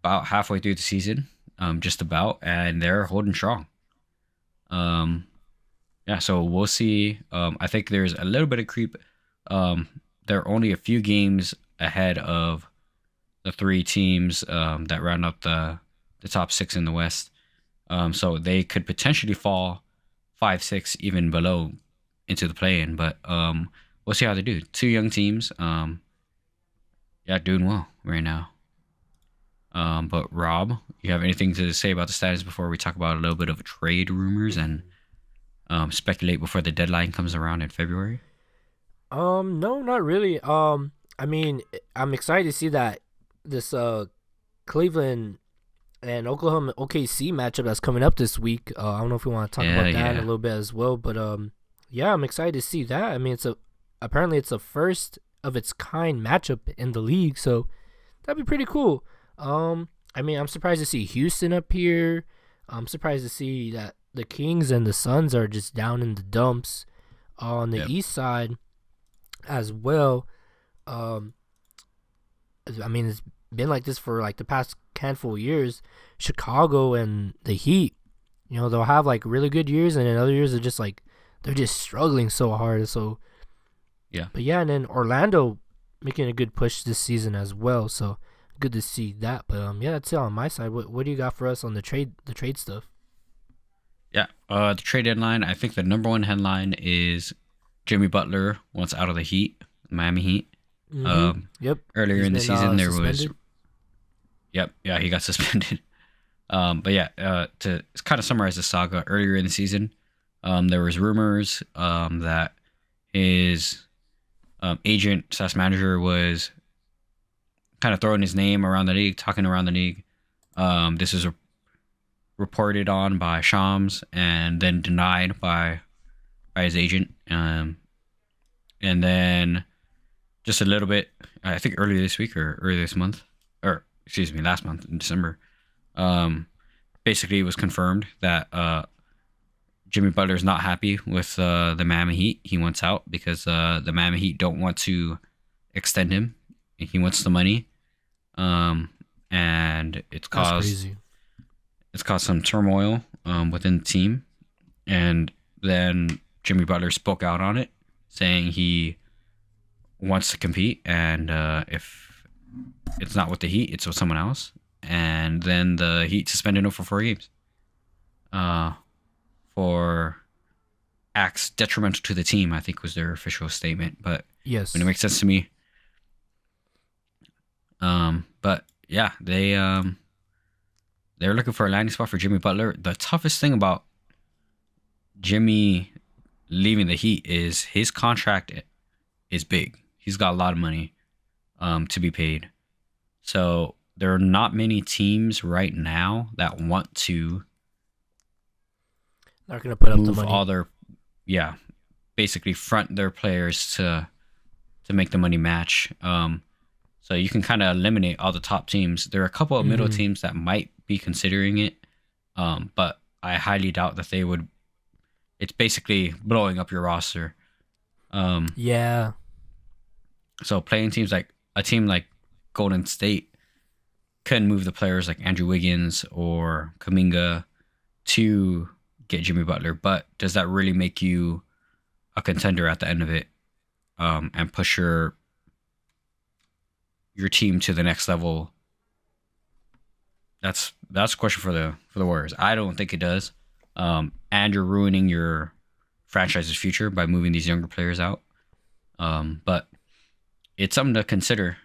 about halfway through the season, just about, and they're holding strong. Yeah, so we'll see. I think there's a little bit of creep. They're only a few games ahead of the three teams that round up the top six in the West. So they could potentially fall 5, 6, even below into the play-in. But we'll see how they do. Two young teams. Yeah, doing well right now. But Rob, you have anything to say about the status before we talk about a little bit of trade rumors and speculate before the deadline comes around in February? No, not really. I mean, I'm excited to see that this Cleveland and Oklahoma OKC matchup that's coming up this week. I don't know if we want to talk about that in a little bit as well, but yeah, I'm excited to see that. I mean, apparently it's a first of its kind matchup in the league, so that'd be pretty cool. I mean, I'm surprised to see Houston up here. I'm surprised to see that the Kings and the Suns are just down in the dumps on the East side as well. I mean, it's been like this for like the past handful of years. Chicago and the Heat, you know, they'll have like really good years, and then other years are just like they're just struggling so hard. So yeah, but yeah, and then Orlando making a good push this season as well. So good to see that. But yeah, that's it on my side. What do you got for us on the trade stuff? Yeah, the trade deadline. I think the number one headline is Jimmy Butler wants out of the Heat, Miami Heat. Yep. Earlier in the season, there was. Yep. Yeah, he got suspended. But yeah, to kind of summarize the saga, earlier in the season, there was rumors that his agent / manager was kind of throwing his name around the league, talking around the league. This was reported on by Shams and then denied by his agent. And then just a little bit, I think earlier this week or earlier this month, or excuse me, last month in December, basically it was confirmed that Jimmy Butler is not happy with the Miami Heat. He wants out because the Miami Heat don't want to extend him. He wants the money, and it's caused some turmoil within the team. And then Jimmy Butler spoke out on it, saying he wants to compete, and if it's not with the Heat, it's with someone else. And then the Heat suspended him for 4 games for acts detrimental to the team, I think was their official statement. But yes, it makes sense to me. But yeah, they're looking for a landing spot for Jimmy Butler. The toughest thing about Jimmy leaving the Heat is his contract is big. He's got a lot of money to be paid. So there are not many teams right now that want to not going to put up the money. All their basically front their players to make the money match. So you can kind of eliminate all the top teams. There are a couple of middle teams that might be considering it, but I highly doubt that they would. It's basically blowing up your roster. Yeah. So playing teams like a team like Golden State can move the players like Andrew Wiggins or Kuminga to get Jimmy Butler, but does that really make you a contender at the end of it, and push your team to the next level? That's a question for the Warriors. I don't think it does. And you're ruining your franchise's future by moving these younger players out. But it's something to consider.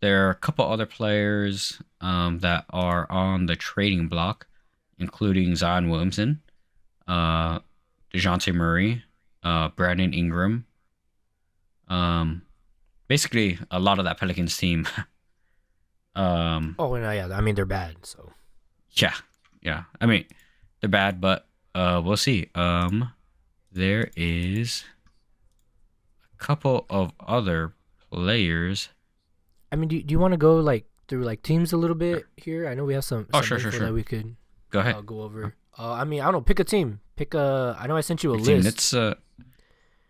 There are a couple other players that are on the trading block, including Zion Williamson, uh, DeJounte Murray, Brandon Ingram. Um, Basically, a lot of that Pelicans team. Oh, and yeah, I mean they're bad, so Yeah, yeah. I mean, they're bad, but we'll see. There is a couple of other players. I mean, do you want to go like through like teams a little bit here? I know we have some Oh, sure, info sure. that we could Go ahead. go over. I mean, I don't know. Pick a team. Pick a. I know I sent you a Team. list.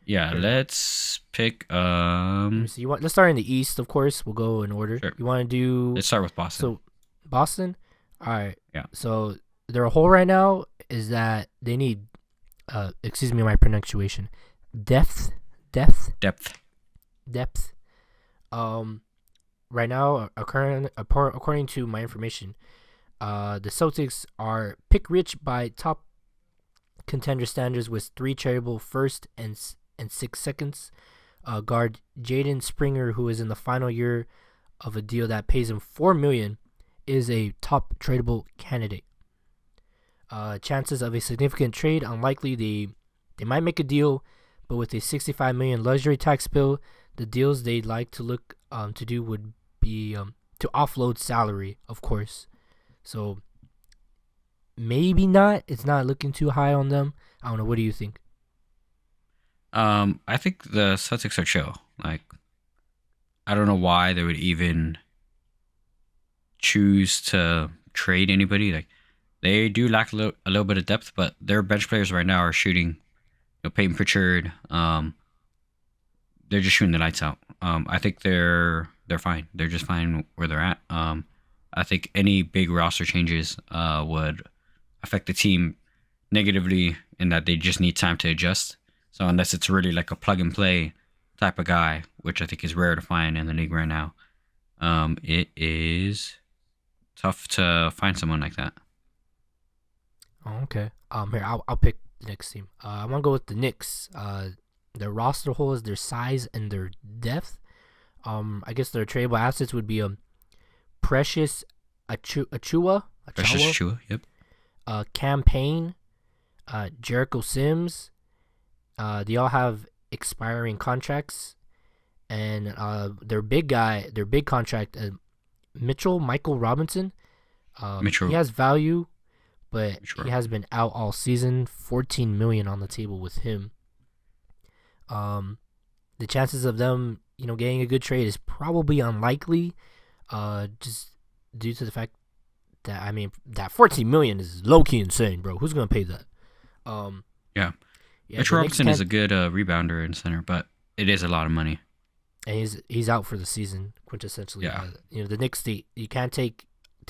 Let's pick. Let me see. Let's start in the East, of course. We'll go in order. Sure. You want to do? Let's start with Boston. So, Boston. All right. Yeah. So their hole right now is that they need. Excuse me, my pronunciation. Depth. Depth. Right now, according to my information, the Celtics are pick rich by top contender standards with 3 tradable first and 6 seconds. Guard Jaden Springer, who is in the final year of a deal that pays him $4 million, is a top tradable candidate. Chances of a significant trade unlikely. They might make a deal, but with a $65 million luxury tax bill, the deals they'd like to look to do would be to offload salary, of course. So maybe not. It's not looking too high on them. I don't know. What do you think? I think the Celtics are chill. Like, I don't know why they would even choose to trade anybody. Like, they do lack a little bit of depth, but their bench players right now are shooting. Peyton Pritchard. They're just shooting the lights out. I think they're fine. They're just fine where they're at. I think any big roster changes would affect the team negatively in that they just need time to adjust. So unless it's really like a plug and play type of guy, which I think is rare to find in the league right now, it is tough to find someone like that. Oh, okay. Here I'll pick the next team. I want to go with the Knicks. Their roster hole is their size and their depth. I guess their tradable assets would be Precious Achua. Precious Achua, yep. Campaign, Jericho Sims. They all have expiring contracts, and their big contract, Michael Robinson. He has value, but he has been out all season. $14 million on the table with him. The chances of them, getting a good trade is probably unlikely, just due to the fact that that $14 million is low key insane, bro. Who's gonna pay that? Yeah. Mitch Robinson is a good rebounder and center, but it is a lot of money. And he's out for the season, quintessentially. Yeah. The Knicks, you can't take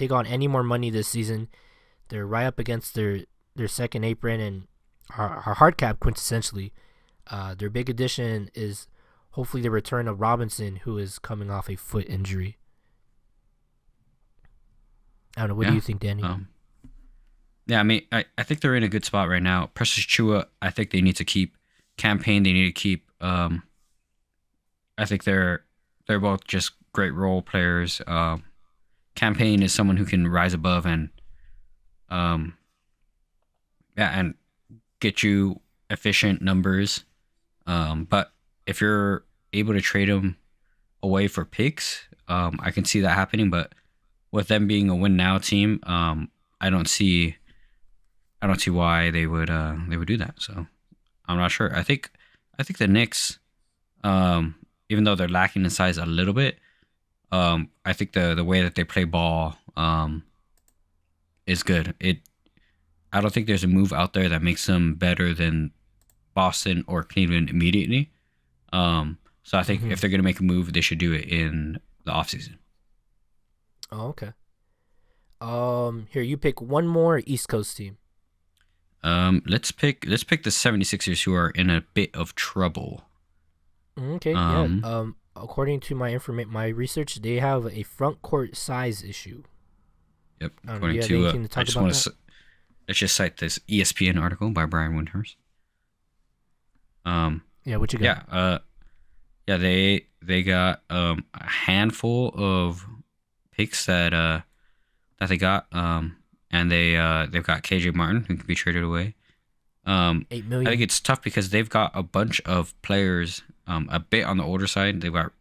on any more money this season. They're right up against their second apron and our hard cap, quintessentially. Their big addition is hopefully the return of Robinson, who is coming off a foot injury. I don't know. What do you think, Danny? I think they're in a good spot right now. Precious Chua, I think they need to keep. Campaign, they need to keep. I think they're both just great role players. Campaign is someone who can rise above and get you efficient numbers. But if you're able to trade them away for picks, I can see that happening. But with them being a win now team, I don't see why they would do that. So I'm not sure. I think the Knicks, even though they're lacking in size a little bit, I think the way that they play ball is good. I don't think there's a move out there that makes them better than Boston or Cleveland immediately. So I think if they're gonna make a move, they should do it in the offseason. Oh, okay. Here, you pick one more East Coast team. Let's pick the 76ers, who are in a bit of trouble. Okay, according to my research, they have a front court size issue. Yep. According to let's just cite this ESPN article by Brian Windhorst. What you got? They they got a handful of picks that they got and they've got KJ Martin who can be traded away. 8 I think million. it's tough because they've got a bunch of players a bit on the older side. They've got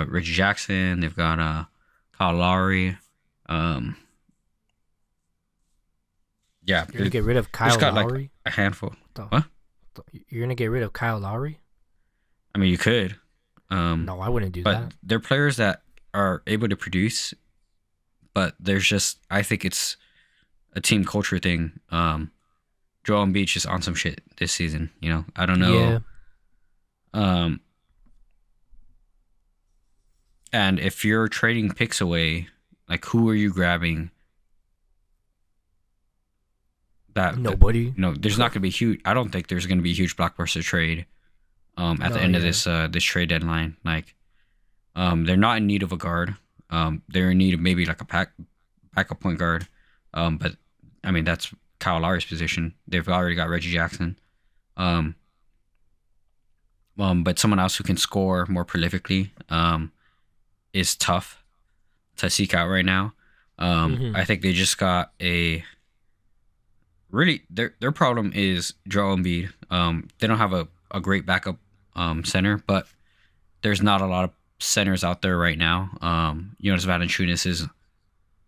Reggie Jackson. They've got Kyle Lowry. Um, yeah, You're gonna get rid of there's Kyle got like Lowry. a handful. The- What? You're gonna get rid of Kyle Lowry? I mean, you could. No, I wouldn't do But that. they're players that are able to produce, but there's just I think it's a team culture thing. Joel Embiid's just on some shit this season. I don't know. Yeah. Um, and if you're trading picks away, like who are you grabbing? Nobody. There's not going to be huge. I don't think there's going to be a huge blockbuster trade. At the end of this trade deadline, like, they're not in need of a guard. They're in need of maybe like a backup point guard. But I mean that's Kyle Lowry's position. They've already got Reggie Jackson. But someone else who can score more prolifically is tough to seek out right now. I think they just got their problem is Joel Embiid. They don't have a great backup center, but there's not a lot of centers out there right now. Jonas Valanciunas is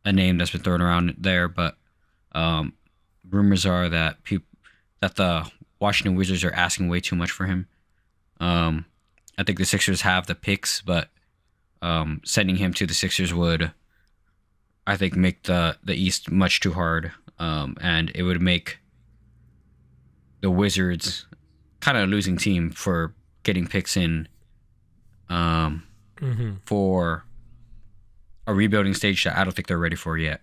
a name that's been thrown around there, but rumors are that the Washington Wizards are asking way too much for him. I think the Sixers have the picks, but sending him to the Sixers would, I think, make the East much too hard, and it would make the Wizards kind of a losing team for getting picks in for a rebuilding stage that I don't think they're ready for yet.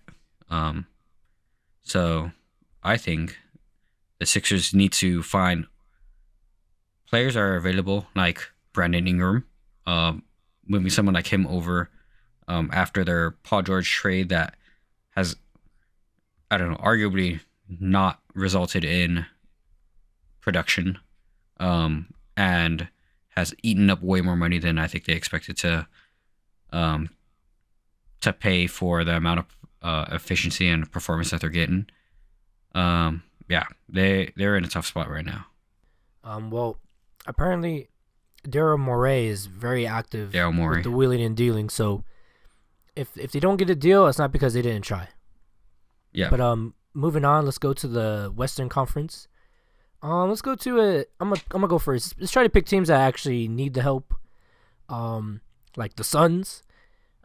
So I think the Sixers need to find players that are available, like Brandon Ingram, moving someone like him over after their Paul George trade that has, I don't know, arguably not resulted in production, and has eaten up way more money than I think they expected to pay for the amount of efficiency and performance that they're getting. Yeah, they're in a tough spot right now. Well, apparently Daryl Morey is very active with the wheeling and dealing. So if they don't get a deal, it's not because they didn't try. Yeah. But moving on, let's go to the Western Conference. Let's go to I'm gonna go first. Let's try to pick teams that actually need the help. Like the Suns.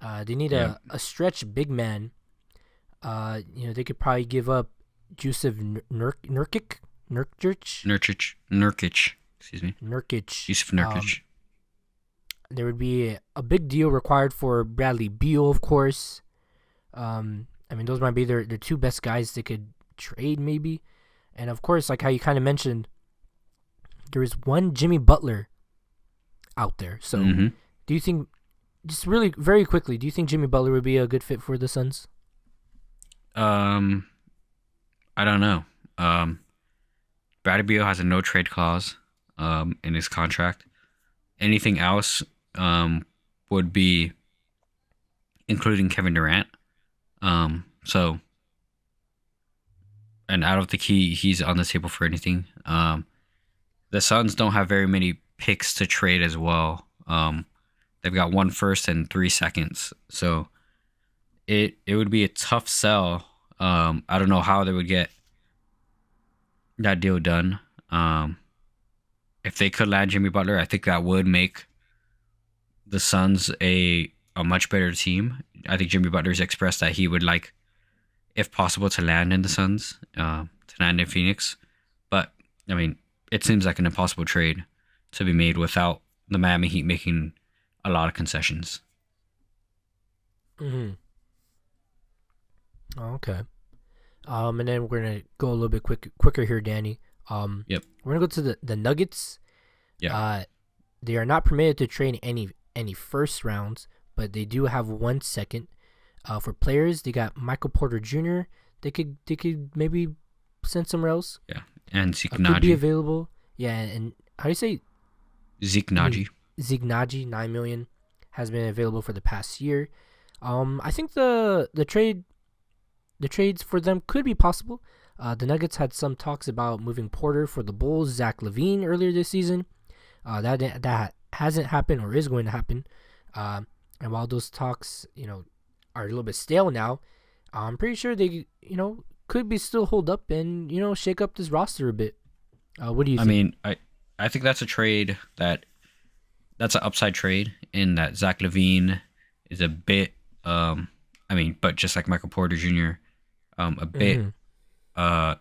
They need a stretch big man. They could probably give up Jusuf Nurkic. Excuse me. Nurkic. Jusuf Nurkic. There would be a big deal required for Bradley Beal, of course. Those might be their two best guys they could trade, maybe. And of course, like how you kind of mentioned, there is one Jimmy Butler out there. So, do you think, just really very quickly, do you think Jimmy Butler would be a good fit for the Suns? I don't know. Bradley Beal has a no trade clause in his contract. Anything else would be including Kevin Durant. And I don't think he's on the table for anything. The Suns don't have very many picks to trade as well. They've got 1 first and 3 seconds. So it would be a tough sell. I don't know how they would get that deal done. If they could land Jimmy Butler, I think that would make the Suns a much better team. I think Jimmy Butler's expressed that he would like, if possible, to land in the Suns, to land in Phoenix. But, I mean, it seems like an impossible trade to be made without the Miami Heat making a lot of concessions. Oh, okay. And then we're going to go a little bit quicker here, Danny. Yep. We're going to go to the Nuggets. Yeah. They are not permitted to trade any first rounds, but they do have 1 second. For players, they got Michael Porter Jr. They could maybe send somewhere else. Yeah, and Zeke Could be available. Yeah, and how do you say? Zeke Naji. Zignagi, $9 million, has been available for the past year. I think the trades for them could be possible. The Nuggets had some talks about moving Porter for the Bulls, Zach LaVine earlier this season. That hasn't happened or is going to happen. And while those talks, are a little bit stale now, I'm pretty sure they, could be still hold up and, shake up this roster a bit. What do you think? I mean, I think that's a trade that's an upside trade in that Zach LaVine is a bit, but just like Michael Porter Jr., a bit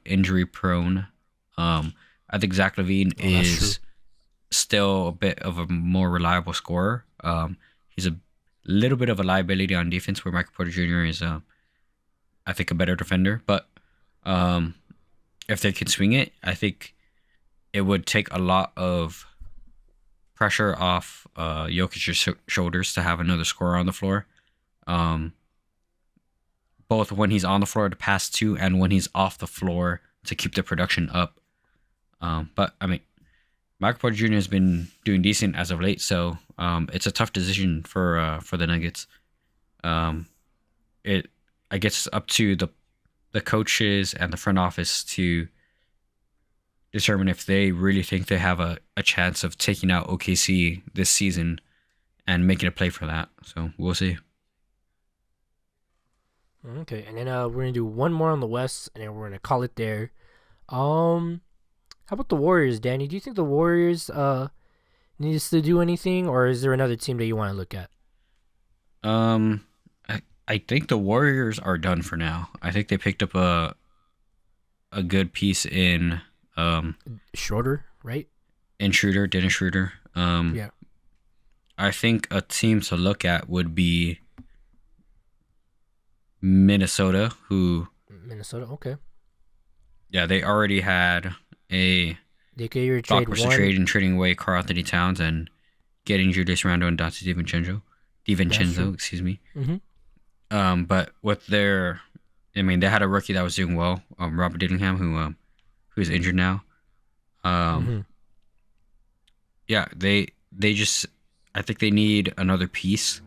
injury prone. I think Zach LaVine is still a bit of a more reliable scorer. He's a little bit of a liability on defense, where Michael Porter Jr. is, I think, a better defender. But if they can swing it, I think it would take a lot of pressure off Jokic's shoulders to have another scorer on the floor. Both when he's on the floor to pass to and when he's off the floor to keep the production up. But I mean, Michael Porter Jr. has been doing decent as of late, so it's a tough decision for the Nuggets. I guess it's up to the coaches and the front office to determine if they really think they have a chance of taking out OKC this season and making a play for that. So we'll see. Okay, and then we're gonna do one more on the West, and then we're gonna call it there. How about the Warriors, Danny? Do you think the Warriors needs to do anything, or is there another team that you want to look at? I think the Warriors are done for now. I think they picked up a good piece in Schroeder, right? In Schroeder, Dennis Schroeder. Yeah. I think a team to look at would be Minnesota, okay. Yeah, they already had a blockbuster trade in trading away Karl Anthony Towns and getting Julius Randle and Dante DiVincenzo, excuse me. Mm-hmm. But with they had a rookie that was doing well, Robert Dillingham, who's injured now. Yeah, they just, I think they need another piece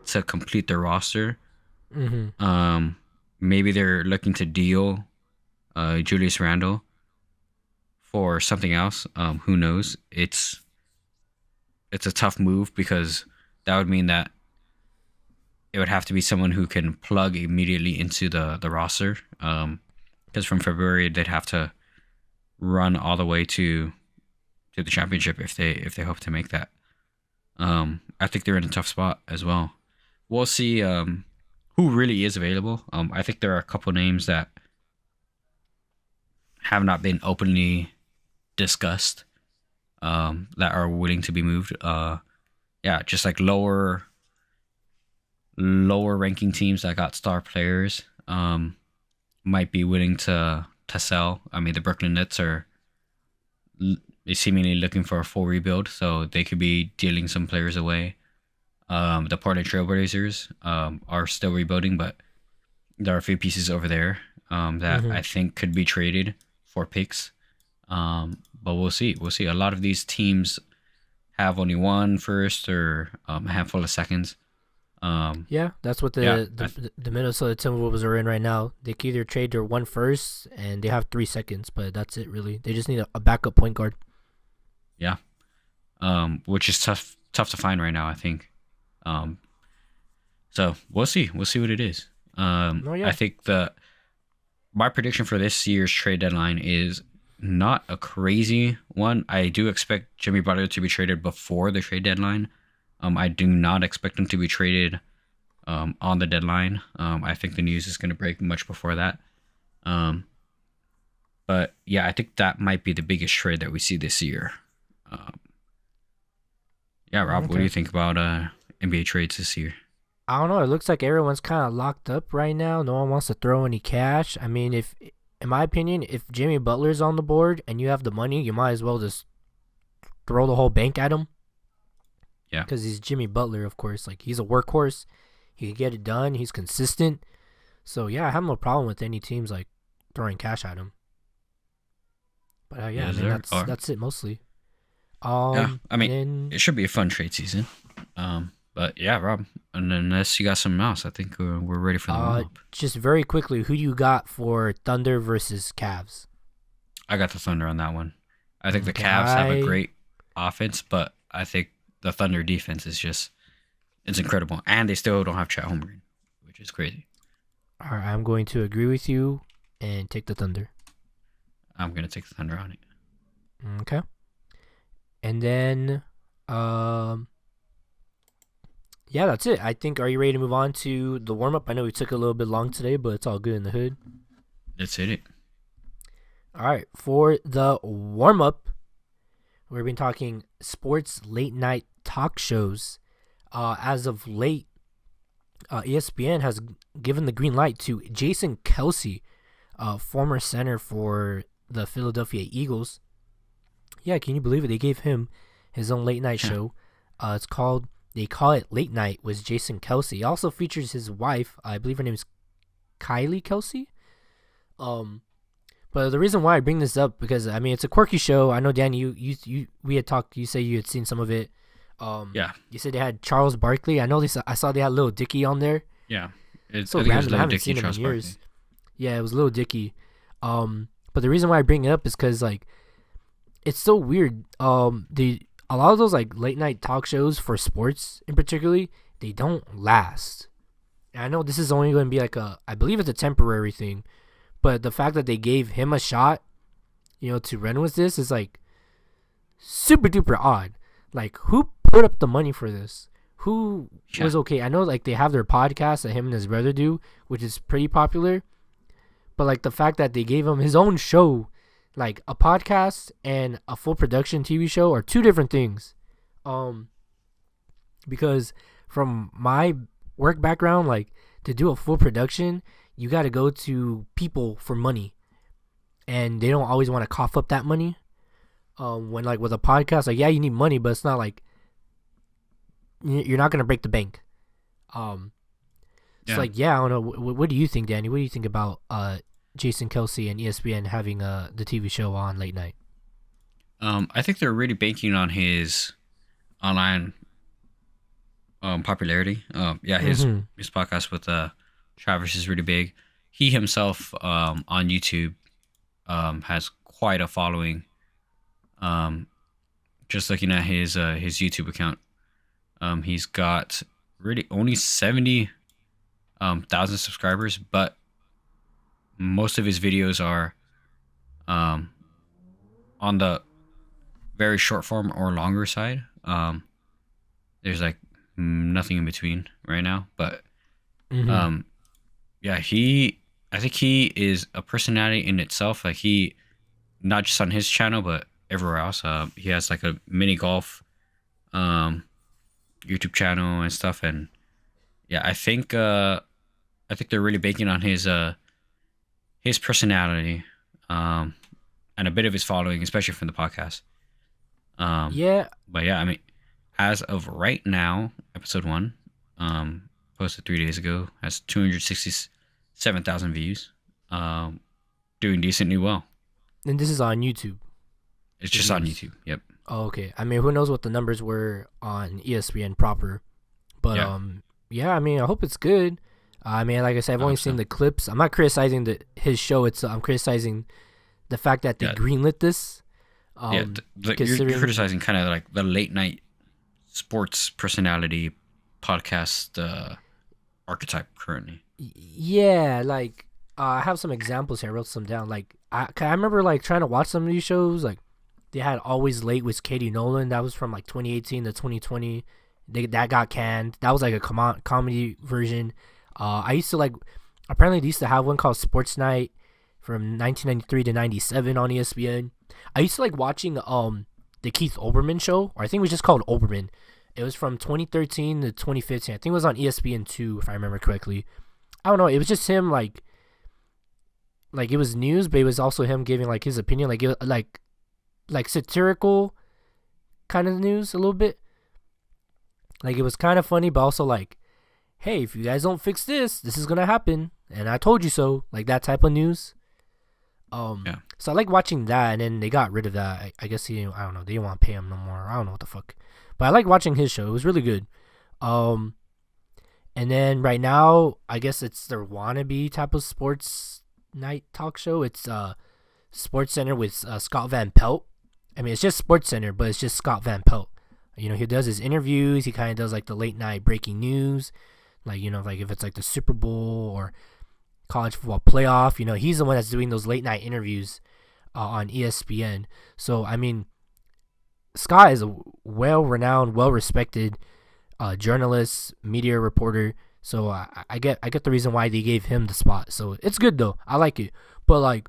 to complete their roster. Mm-hmm. Maybe they're looking to deal Julius Randle for something else. Who knows? It's a tough move because that would mean that it would have to be someone who can plug immediately into the roster. Because from February they'd have to run all the way to the championship if they hope to make that. I think they're in a tough spot as well. We'll see who really is available. I think there are a couple names that have not been openly discussed that are willing to be moved. Just like lower ranking teams that got star players might be willing to sell. I mean, the Brooklyn Nets are seemingly looking for a full rebuild, so they could be dealing some players away. The Portland Trailblazers are still rebuilding, but there are a few pieces over there that I think could be traded for picks. But we'll see. A lot of these teams have only one first or a handful of seconds. That's what the Minnesota Timberwolves are in right now. They can either trade their one first and they have 3 seconds, but that's it really. They just need a backup point guard. Yeah. Which is tough to find right now, I think. So we'll see. We'll see what it is. I think my prediction for this year's trade deadline is not a crazy one. I do expect Jimmy Butler to be traded before the trade deadline. I do not expect him to be traded on the deadline. I think the news is going to break much before that. But yeah, I think that might be the biggest trade that we see this year. Rob, what do you think about NBA trades this year? I don't know. It looks like everyone's kind of locked up right now. No one wants to throw any cash. I mean, in my opinion, if Jimmy Butler's on the board and you have the money, you might as well just throw the whole bank at him. Yeah. Because he's Jimmy Butler, of course. Like, he's a workhorse. He can get it done. He's consistent. So, yeah, I have no problem with any teams, like, throwing cash at him. But, that's it mostly. Yeah, I mean, And then it should be a fun trade season. But yeah, Rob, and unless you got something else, I think we're ready for the warm-up. just very quickly, who do you got for Thunder versus Cavs? I got the Thunder on that one. I think the Okay, Cavs have a great offense, but I think the Thunder defense is just, it's incredible. And they still don't have Chet Holmgren, which is crazy. all right, I'm going to agree with you and take the Thunder. I'm going to take the Thunder on it. Okay. And then, yeah, that's it. I think, are you ready to move on to the warm-up? I know we took a little bit long today, but it's all good in the hood. Let's hit it. All right, for the warm-up, we've been talking sports late-night talk shows. As of late, ESPN has given the green light to Jason Kelce, former center for the Philadelphia Eagles. Yeah, can you believe it? They gave him his own late-night show. They call it Late Night with Jason Kelce. It also features his wife. I believe her name is Kylie Kelce. But the reason why I bring this up, because I mean it's a quirky show. I know, Danny, we had talked. You say you had seen some of it. Yeah. You said they had Charles Barkley. I saw they had Lil Dicky on there. Yeah. So random. I haven't seen him in years. Yeah, it was Lil Dicky. But the reason why I bring it up is because like it's so weird. A lot of those like late night talk shows for sports in particularly, they don't last. And I know this is only going to be like I believe it's a temporary thing, but the fact that they gave him a shot, to run with this is like super duper odd. Like, who put up the money for this? Who was okay? I know like they have their podcast that him and his brother do, which is pretty popular. But like the fact that they gave him his own show, like a podcast and a full production TV show, are two different things. Because from my work background, like to do a full production, you got to go to people for money, and they don't always want to cough up that money. When like with a podcast, like yeah, you need money, but it's not like you're not gonna break the bank. It's like I don't know. What do you think, Danny? What do you think about Jason Kelce and ESPN having the TV show on late night? I think they're really banking on his online popularity. His podcast with Travis is really big. He himself on YouTube has quite a following. Just looking at his YouTube account, he's got really only 70,000 subscribers, but most of his videos are on the very short form or longer side. There's like nothing in between right now, but I think he is a personality in itself. Like he, not just on his channel, but everywhere else. He has like a mini golf YouTube channel and stuff, and I think they're really banking on his personality and a bit of his following, especially from the podcast. But I mean, as of right now, episode 1, posted 3 days ago, has 267,000 views, doing decently well. And this is on YouTube. It's just on YouTube. Yep. Oh, okay. I mean, who knows what the numbers were on ESPN proper, but I mean, I hope it's good. I mean, like I said, I've only seen the clips. I'm not criticizing his show itself. I'm criticizing the fact that they greenlit this. You're criticizing kind of like the late night sports personality podcast archetype currently. Yeah, like I have some examples here. I wrote some down. Like I remember like trying to watch some of these shows. Like they had Always Late with Katie Nolan. That was from like 2018 to 2020. That got canned. That was like a comedy version. I used to like. Apparently, they used to have one called Sports Night from 1993 to 97 on ESPN. I used to like watching the Keith Olbermann show, or I think it was just called Olbermann. It was from 2013 to 2015. I think it was on ESPN2, if I remember correctly. I don't know. It was just him like it was news, but it was also him giving like his opinion, like it, like satirical kind of news a little bit. Like it was kind of funny, but also like, hey, if you guys don't fix this, this is gonna happen, and I told you so. Like that type of news. Yeah. So I like watching that, and then they got rid of that. I guess I don't know, they didn't want to pay him no more. I don't know what the fuck, but I like watching his show. It was really good. Um, and then right now, I guess it's their wannabe type of sports night talk show. It's Sports Center with Scott Van Pelt. I mean, it's just Sports Center, but it's just Scott Van Pelt. You know, he does his interviews. He kind of does like the late night breaking news, like, you know, like if it's like the Super Bowl or college football playoff. You know, he's the one that's doing those late night interviews on ESPN. So I mean, Scott is a well-renowned, well-respected journalist, media reporter. So I get the reason why they gave him the spot. So it's good though. I like it. But like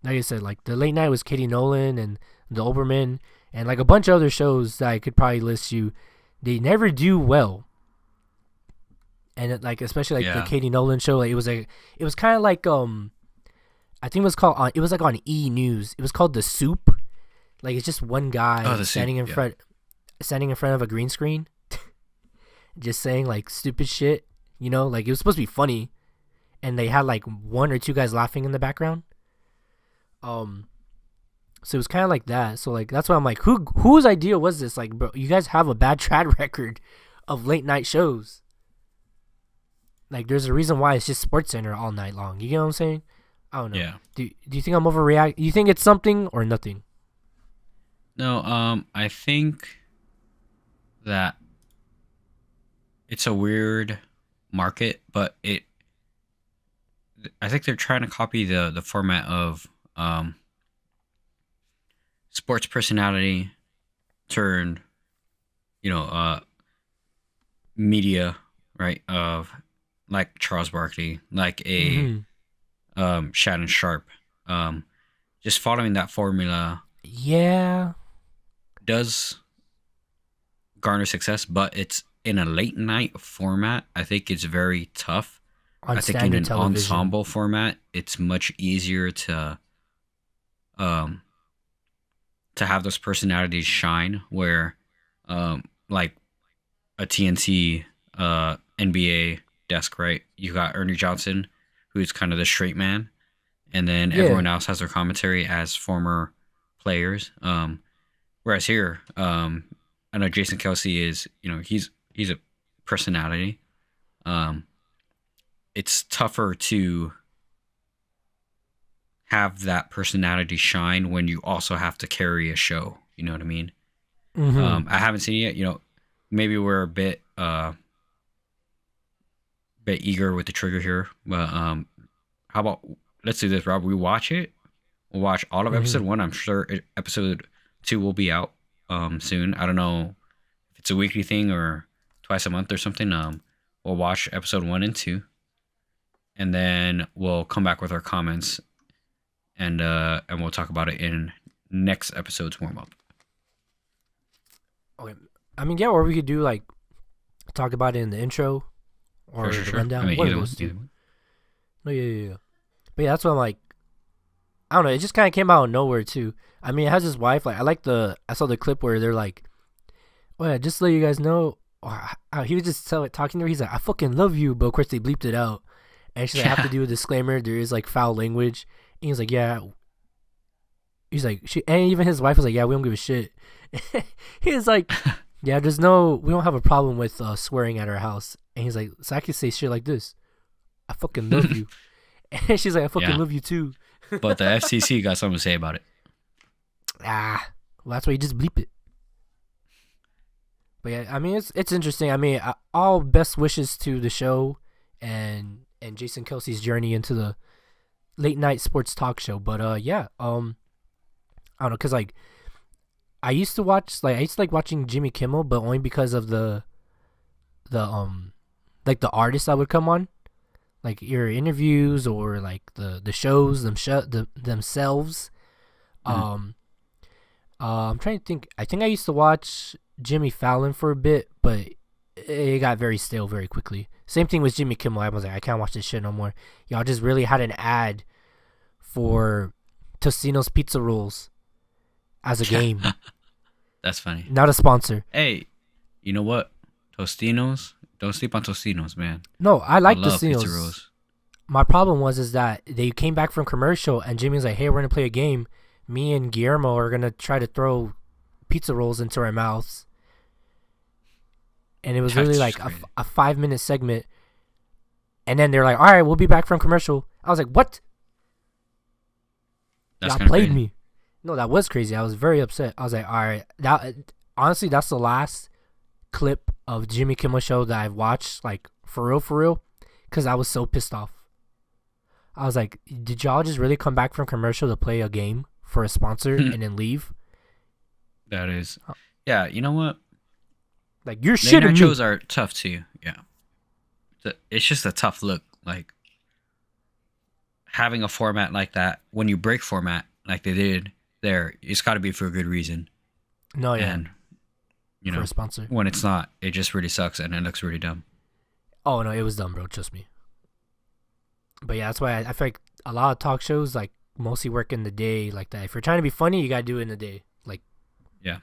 I said, like the late night was Katie Nolan and the Oberman and like a bunch of other shows that I could probably list you. They never do well. And it, like especially like the Katie Nolan show, like it was kind of like I think it was like on E News. It was called The Soup. Like it's just one guy standing in front of a green screen, just saying like stupid shit. You know, like it was supposed to be funny, and they had like one or two guys laughing in the background. So it was kind of like that. So like that's why I'm like, whose idea was this? Like, bro, you guys have a bad track record of late night shows. Like, there's a reason why it's just Sports Center all night long. You get what I'm saying? I don't know. Yeah. Do you think I'm overreacting? You think it's something or nothing? No, I think that it's a weird market, but I think they're trying to copy the format of sports personality turned, media, right? Of like Charles Barkley, like a Shannon Sharp, just following that formula. Yeah, does garner success, but it's in a late night format. I think it's very tough. I think in an ensemble format, it's much easier to have those personalities shine. Where, like a TNT, NBA desk, right? You got Ernie Johnson, who's kind of the straight man, and then everyone else has their commentary as former players. Whereas here, I know Jason Kelsey is, he's a personality. It's tougher to have that personality shine when you also have to carry a show. You know what I mean? Mm-hmm. I haven't seen it yet. Maybe we're a bit eager with the trigger here, but how about let's do this, Rob? We watch it. We'll watch all of episode 1. I'm sure episode 2 will be out soon. I don't know if it's a weekly thing or twice a month or something. We'll watch episode 1 and 2, and then we'll come back with our comments, and we'll talk about it in next episode's warm up. Okay, I mean, yeah, or we could do like talk about it in the intro or sure. the rundown. I mean, either one. No, yeah. But yeah, that's what I'm like. I don't know. It just kind of came out of nowhere too. I mean, it has his wife. Like, I saw the clip where they're like, "Oh yeah, just to let you guys know." He was just talking to her. He's like, "I fucking love you," but of course they bleeped it out. And she's like, "I have to do a disclaimer. There is like foul language." And he's like, "Yeah." He's like, and even his wife was like, "Yeah, we don't give a shit." He was like, "Yeah, we don't have a problem with swearing at our house." And he's like, "So I can say shit like this. I fucking love you." And she's like, "I fucking love you too." But the FCC got something to say about it. Well, that's why you just bleep it. But yeah, I mean, it's interesting. I mean, all best wishes to the show and Jason Kelsey's journey into the late night sports talk show. But I don't know, cause like I used to like watching Jimmy Kimmel, but only because of the like the artists that would come on, like your interviews or like the shows themselves. I'm trying to think. I think I used to watch Jimmy Fallon for a bit, but it got very stale very quickly. Same thing with Jimmy Kimmel. I was like, I can't watch this shit no more. Y'all just really had an ad for Tostino's Pizza Rolls as a game. That's funny. Not a sponsor. Hey, you know what? Tostinos. Don't sleep on Tostinos, man. No, I like love Tostino's. Pizza Rolls. my problem is that they came back from commercial and Jimmy's like, hey, we're gonna play a game. Me and Guillermo are gonna try to throw pizza rolls into our mouths, and it was literally like a 5-minute segment. And then they're like, all right, we'll be back from commercial. I was like, what? That's Y'all played me. No, that was crazy. I was very upset. I was like, all right. Honestly, that's the last clip of Jimmy Kimmel Show that I've watched, like, for real, because I was so pissed off. I was like, did y'all just really come back from commercial to play a game for a sponsor and then leave? That is. Yeah, you know what? Like, you're shitting me. Late night shows are tough too. Yeah. It's just a tough look. Like, having a format like that, when you break format like they did there, it's got to be for a good reason. No, yeah. And, you know, for a sponsor. When it's not, it just really sucks and it looks really dumb. Oh, no, it was dumb, bro. Trust me. But yeah, that's why I feel like a lot of talk shows, like, mostly work in the day like that. If you're trying to be funny, you got to do it in the day. Like, yeah.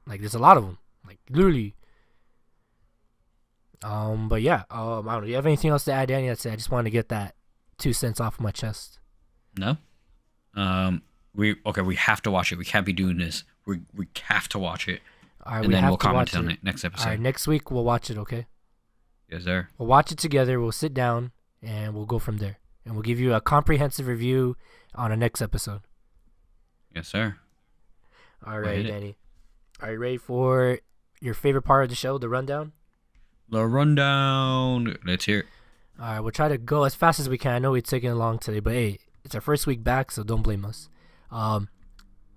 Like, there's a lot of them. Like, literally. But yeah, I don't know. Do you have anything else to add, Danny? That's it. I just wanted to get that 2 cents off of my chest. No. We have to watch it. We can't be doing this. We have to watch it. All right, and then we'll comment on it next episode. All right, next week we'll watch it, okay? Yes, sir. We'll watch it together. We'll sit down and we'll go from there. And we'll give you a comprehensive review on the next episode. Yes, sir. All right, Danny. Are you ready for your favorite part of the show, the rundown? The rundown. Let's hear it. All right, we'll try to go as fast as we can. I know we're taking long today, but hey, it's our first week back, so don't blame us.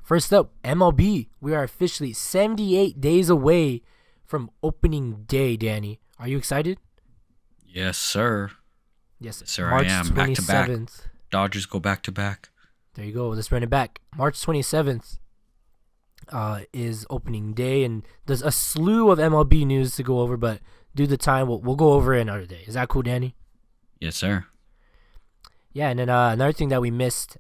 First up, MLB. We are officially 78 days away from opening day, Danny. Are you excited? Yes, sir. Yes, sir. March I am. 27th. Back to back. Dodgers go back to back. There you go. Let's run it back. March 27th is opening day, and there's a slew of MLB news to go over, but due to time, we'll go over it another day. Is that cool, Danny? Yes, sir. Yeah, and then another thing that we missed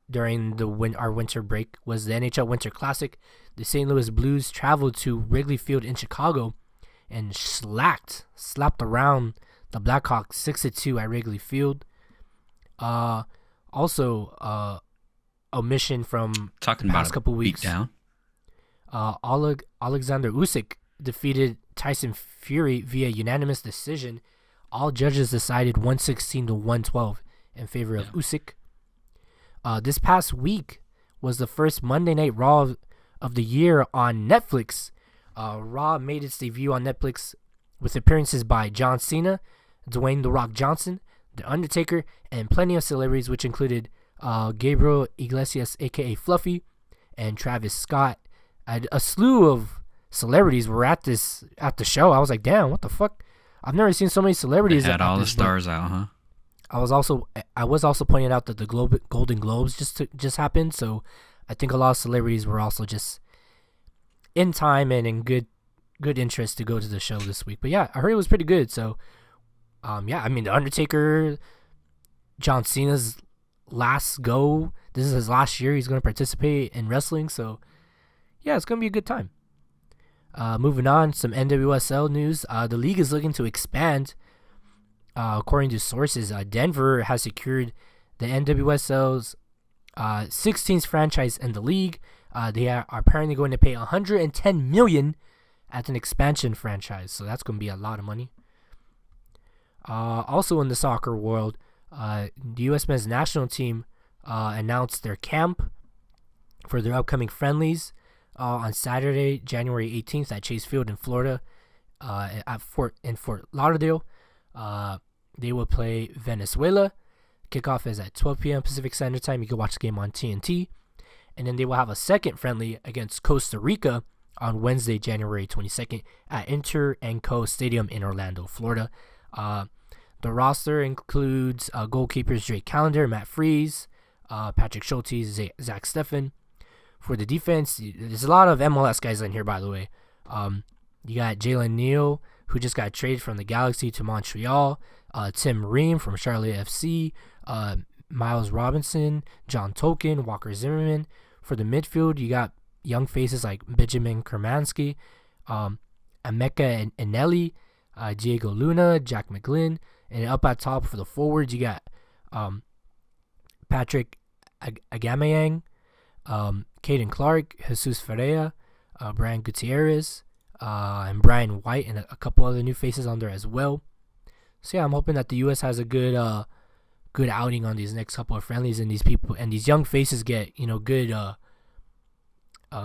during our winter break was the NHL Winter Classic. The St. Louis Blues traveled to Wrigley Field in Chicago and slapped around the Blackhawks 6-2 at Wrigley Field. Also, omission from talking the past about couple weeks. Beat down. Alexander Usyk defeated Tyson Fury via unanimous decision. All judges decided 116 to 112 in favor of Usyk. This past week was the first Monday Night Raw of the year on Netflix. Raw made its debut on Netflix with appearances by John Cena, Dwayne "The Rock" Johnson, The Undertaker, and plenty of celebrities, which included Gabriel Iglesias, a.k.a. Fluffy, and Travis Scott. A slew of celebrities were at the show. I was like, damn, what the fuck? I've never seen so many celebrities. They had all the stars out, huh? I was also pointing out that the Golden Globes just happened, so I think a lot of celebrities were also just in time and in good interest to go to the show this week. But yeah, I heard it was pretty good. So yeah, I mean, The Undertaker, John Cena's last go. This is his last year. He's going to participate in wrestling. So yeah, it's going to be a good time. Moving on, some NWSL news. The league is looking to expand. According to sources, Denver has secured the NWSL's 16th franchise in the league. They are apparently going to pay $110 million at an expansion franchise, so that's going to be a lot of money. Also in the soccer world, the U.S. men's national team announced their camp for their upcoming friendlies on Saturday, January 18th at Chase Field in Florida, at Fort Lauderdale. They will play Venezuela. Kickoff is at 12 p.m. Pacific Standard Time. You can watch the game on TNT. And then they will have a second friendly against Costa Rica on Wednesday, January 22nd at Inter & Co Stadium in Orlando, Florida. The roster includes goalkeepers Drake Callender, Matt Freese, Patrick Schultes, Zach Steffen. For the defense, there's a lot of MLS guys in here, by the way. You got Jalen Neal, who just got traded from the Galaxy to Montreal. Tim Ream from Charlotte FC. Miles Robinson, John Tolkien, Walker Zimmerman. For the midfield, you got young faces like Benjamin Kermansky, Emeka Eneli, Diego Luna, Jack McGlynn, And up at top for the forwards, you got Patrick Agamayang, Caden Clark, Jesus Ferreira, Brian Gutierrez, and Brian White, and a couple other new faces on there as well. So yeah, I'm hoping that the U.S. has a good outing on these next couple of friendlies, and these people and these young faces get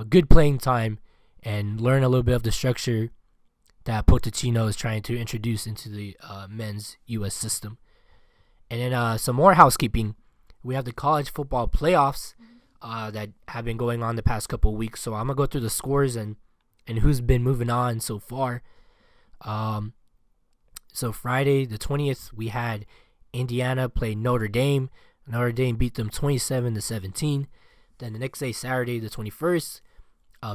good playing time and learn a little bit of the structure that Pochettino is trying to introduce into the men's U.S. system. And then some more housekeeping. We have the college football playoffs that have been going on the past couple of weeks. So I'm going to go through the scores and who's been moving on so far. So Friday the 20th, we had Indiana play Notre Dame. Notre Dame beat them 27-17. Then the next day, Saturday the 21st,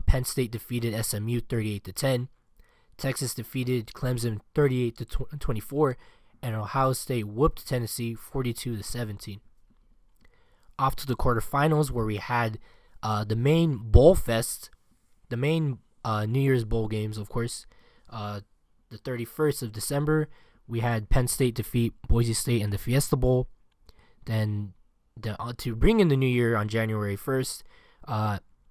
Penn State defeated SMU 38-10. Texas defeated Clemson 38-24, and Ohio State whooped Tennessee 42-17. Off to the quarterfinals, where we had the main bowl fest, the main New Year's bowl games, of course. The 31st of December, we had Penn State defeat Boise State in the Fiesta Bowl. Then to bring in the new year on January 1st,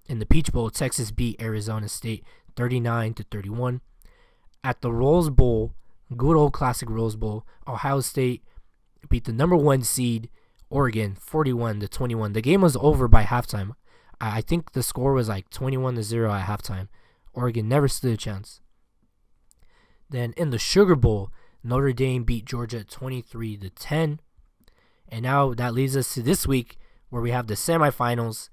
in the Peach Bowl, Texas beat Arizona State 39-31. At the Rose Bowl, good old classic Rose Bowl, Ohio State beat the number 1 seed Oregon 41-21. The game was over by halftime. I think the score was like 21-0 at halftime. Oregon never stood a chance. Then in the Sugar Bowl, Notre Dame beat Georgia 23-10. And now that leads us to this week, where we have the semifinals.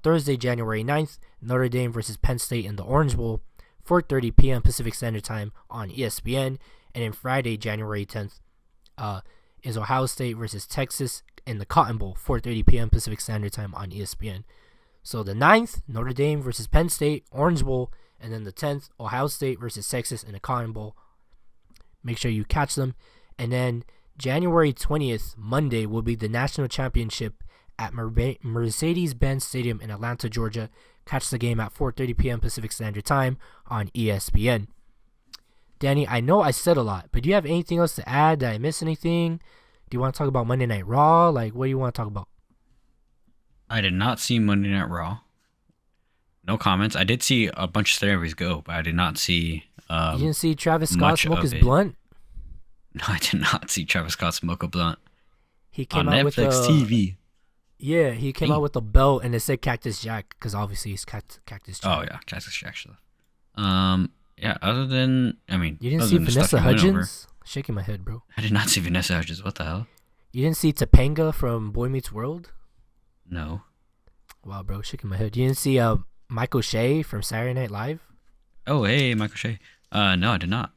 Thursday, January 9th, Notre Dame versus Penn State in the Orange Bowl, 4:30 p.m. Pacific Standard Time on ESPN. And then Friday, January 10th, is Ohio State versus Texas in the Cotton Bowl, 4:30 p.m. Pacific Standard Time on ESPN. So the 9th, Notre Dame versus Penn State, Orange Bowl. And then the 10th, Ohio State versus Texas in the Cotton Bowl. Make sure you catch them. And then January 20th, Monday, will be the national championship at Mercedes-Benz Stadium in Atlanta, Georgia. Catch the game at 4:30 p.m. Pacific Standard Time on ESPN. Danny, I know I said a lot, but do you have anything else to add? Did I miss anything? Do you want to talk about Monday Night Raw? Like, what do you want to talk about? I did not see Monday Night Raw. No comments. I did see a bunch of celebrities go, but I did not see. You didn't see Travis Scott smoke his blunt? No, I did not see Travis Scott smoke a blunt. He came on out Netflix with TV. Yeah, he came out with a belt and it said Cactus Jack because obviously he's Cactus Jack. Oh yeah, Cactus Jack stuff. Yeah. Other than, you didn't see Vanessa Hudgens? Shaking my head, bro. I did not see Vanessa Hudgens. What the hell? You didn't see Topanga from Boy Meets World? No. Wow, bro, shaking my head. You didn't see Michael Shea from Saturday Night Live? Oh, hey, Michael Shea. No, I did not.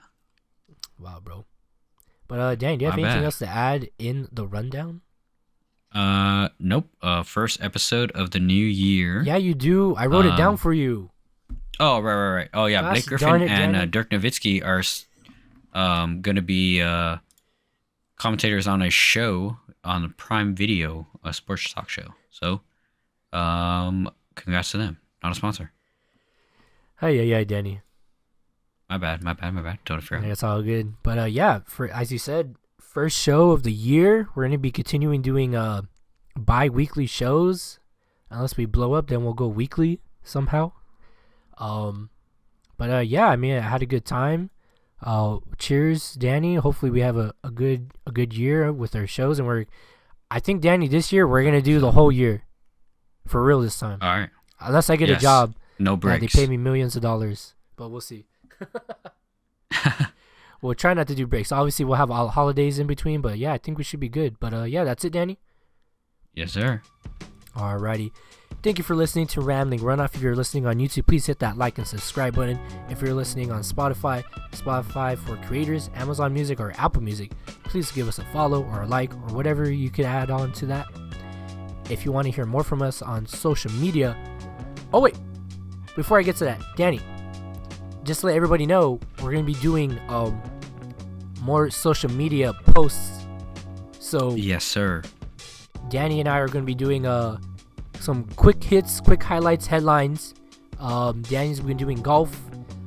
Wow, bro. But Dan, do you have anything else to add in the rundown? Nope. First episode of the new year. Yeah, you do. I wrote it down for you. Oh, right. Oh, yeah. Blake Griffin and Dirk Nowitzki are gonna be commentators on a show on Prime Video, a sports talk show. So, congrats to them. Not a sponsor. Hey, Danny. My bad. Totally forgot. That's all good. But yeah, for as you said, first show of the year. We're gonna be continuing doing bi-weekly shows. Unless we blow up, then we'll go weekly somehow. But yeah, I had a good time. Cheers, Danny. Hopefully we have a good year with our shows, and I think, Danny, this year we're gonna do the whole year for real this time. All right. Unless I get a job. No breaks. They pay me millions of dollars, but we'll see. We'll try not to do breaks. Obviously, we'll have all holidays in between, but yeah, I think we should be good. But yeah, that's it, Danny. Yes, sir. Alrighty. Thank you for listening to Rambling Runoff. If you're listening on YouTube, please hit that like and subscribe button. If you're listening on Spotify for creators, Amazon Music, or Apple Music, please give us a follow or a like or whatever you could add on to that. If you want to hear more from us on social media. Oh, wait. Before I get to that, Danny, just to let everybody know, we're going to be doing more social media posts. So yes, sir. Danny and I are going to be doing some quick hits, quick highlights, headlines. Danny's been doing golf.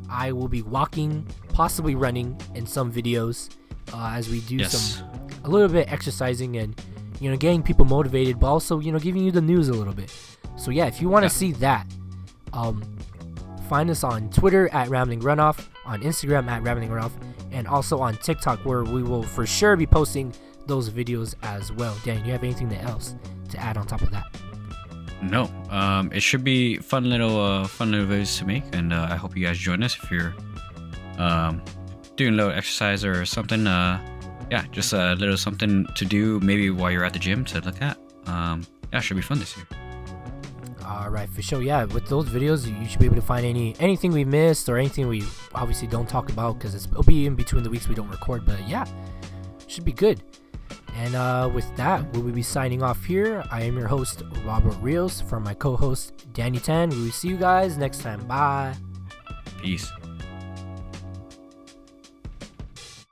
I will be walking, possibly running in some videos as we do a little bit exercising and, getting people motivated, but also, giving you the news a little bit. So yeah, if you want to see that, find us on Twitter at Rambling Runoff, on Instagram at Rambling Runoff, and also on TikTok, where we will for sure be posting those videos as well. Dan, do you have anything else to add on top of that? No, it should be fun little videos to make, and I hope you guys join us if you're doing a little exercise or something. Just a little something to do maybe while you're at the gym to look at. It should be fun this year. Alright, for sure. Yeah, with those videos you should be able to find anything we missed or anything we obviously don't talk about, because it'll be in between the weeks we don't record. But yeah, should be good. And with that, we will be signing off here. I am your host, Robert Rios, from my co-host Danny Tan. We will see you guys next time. Bye. Peace.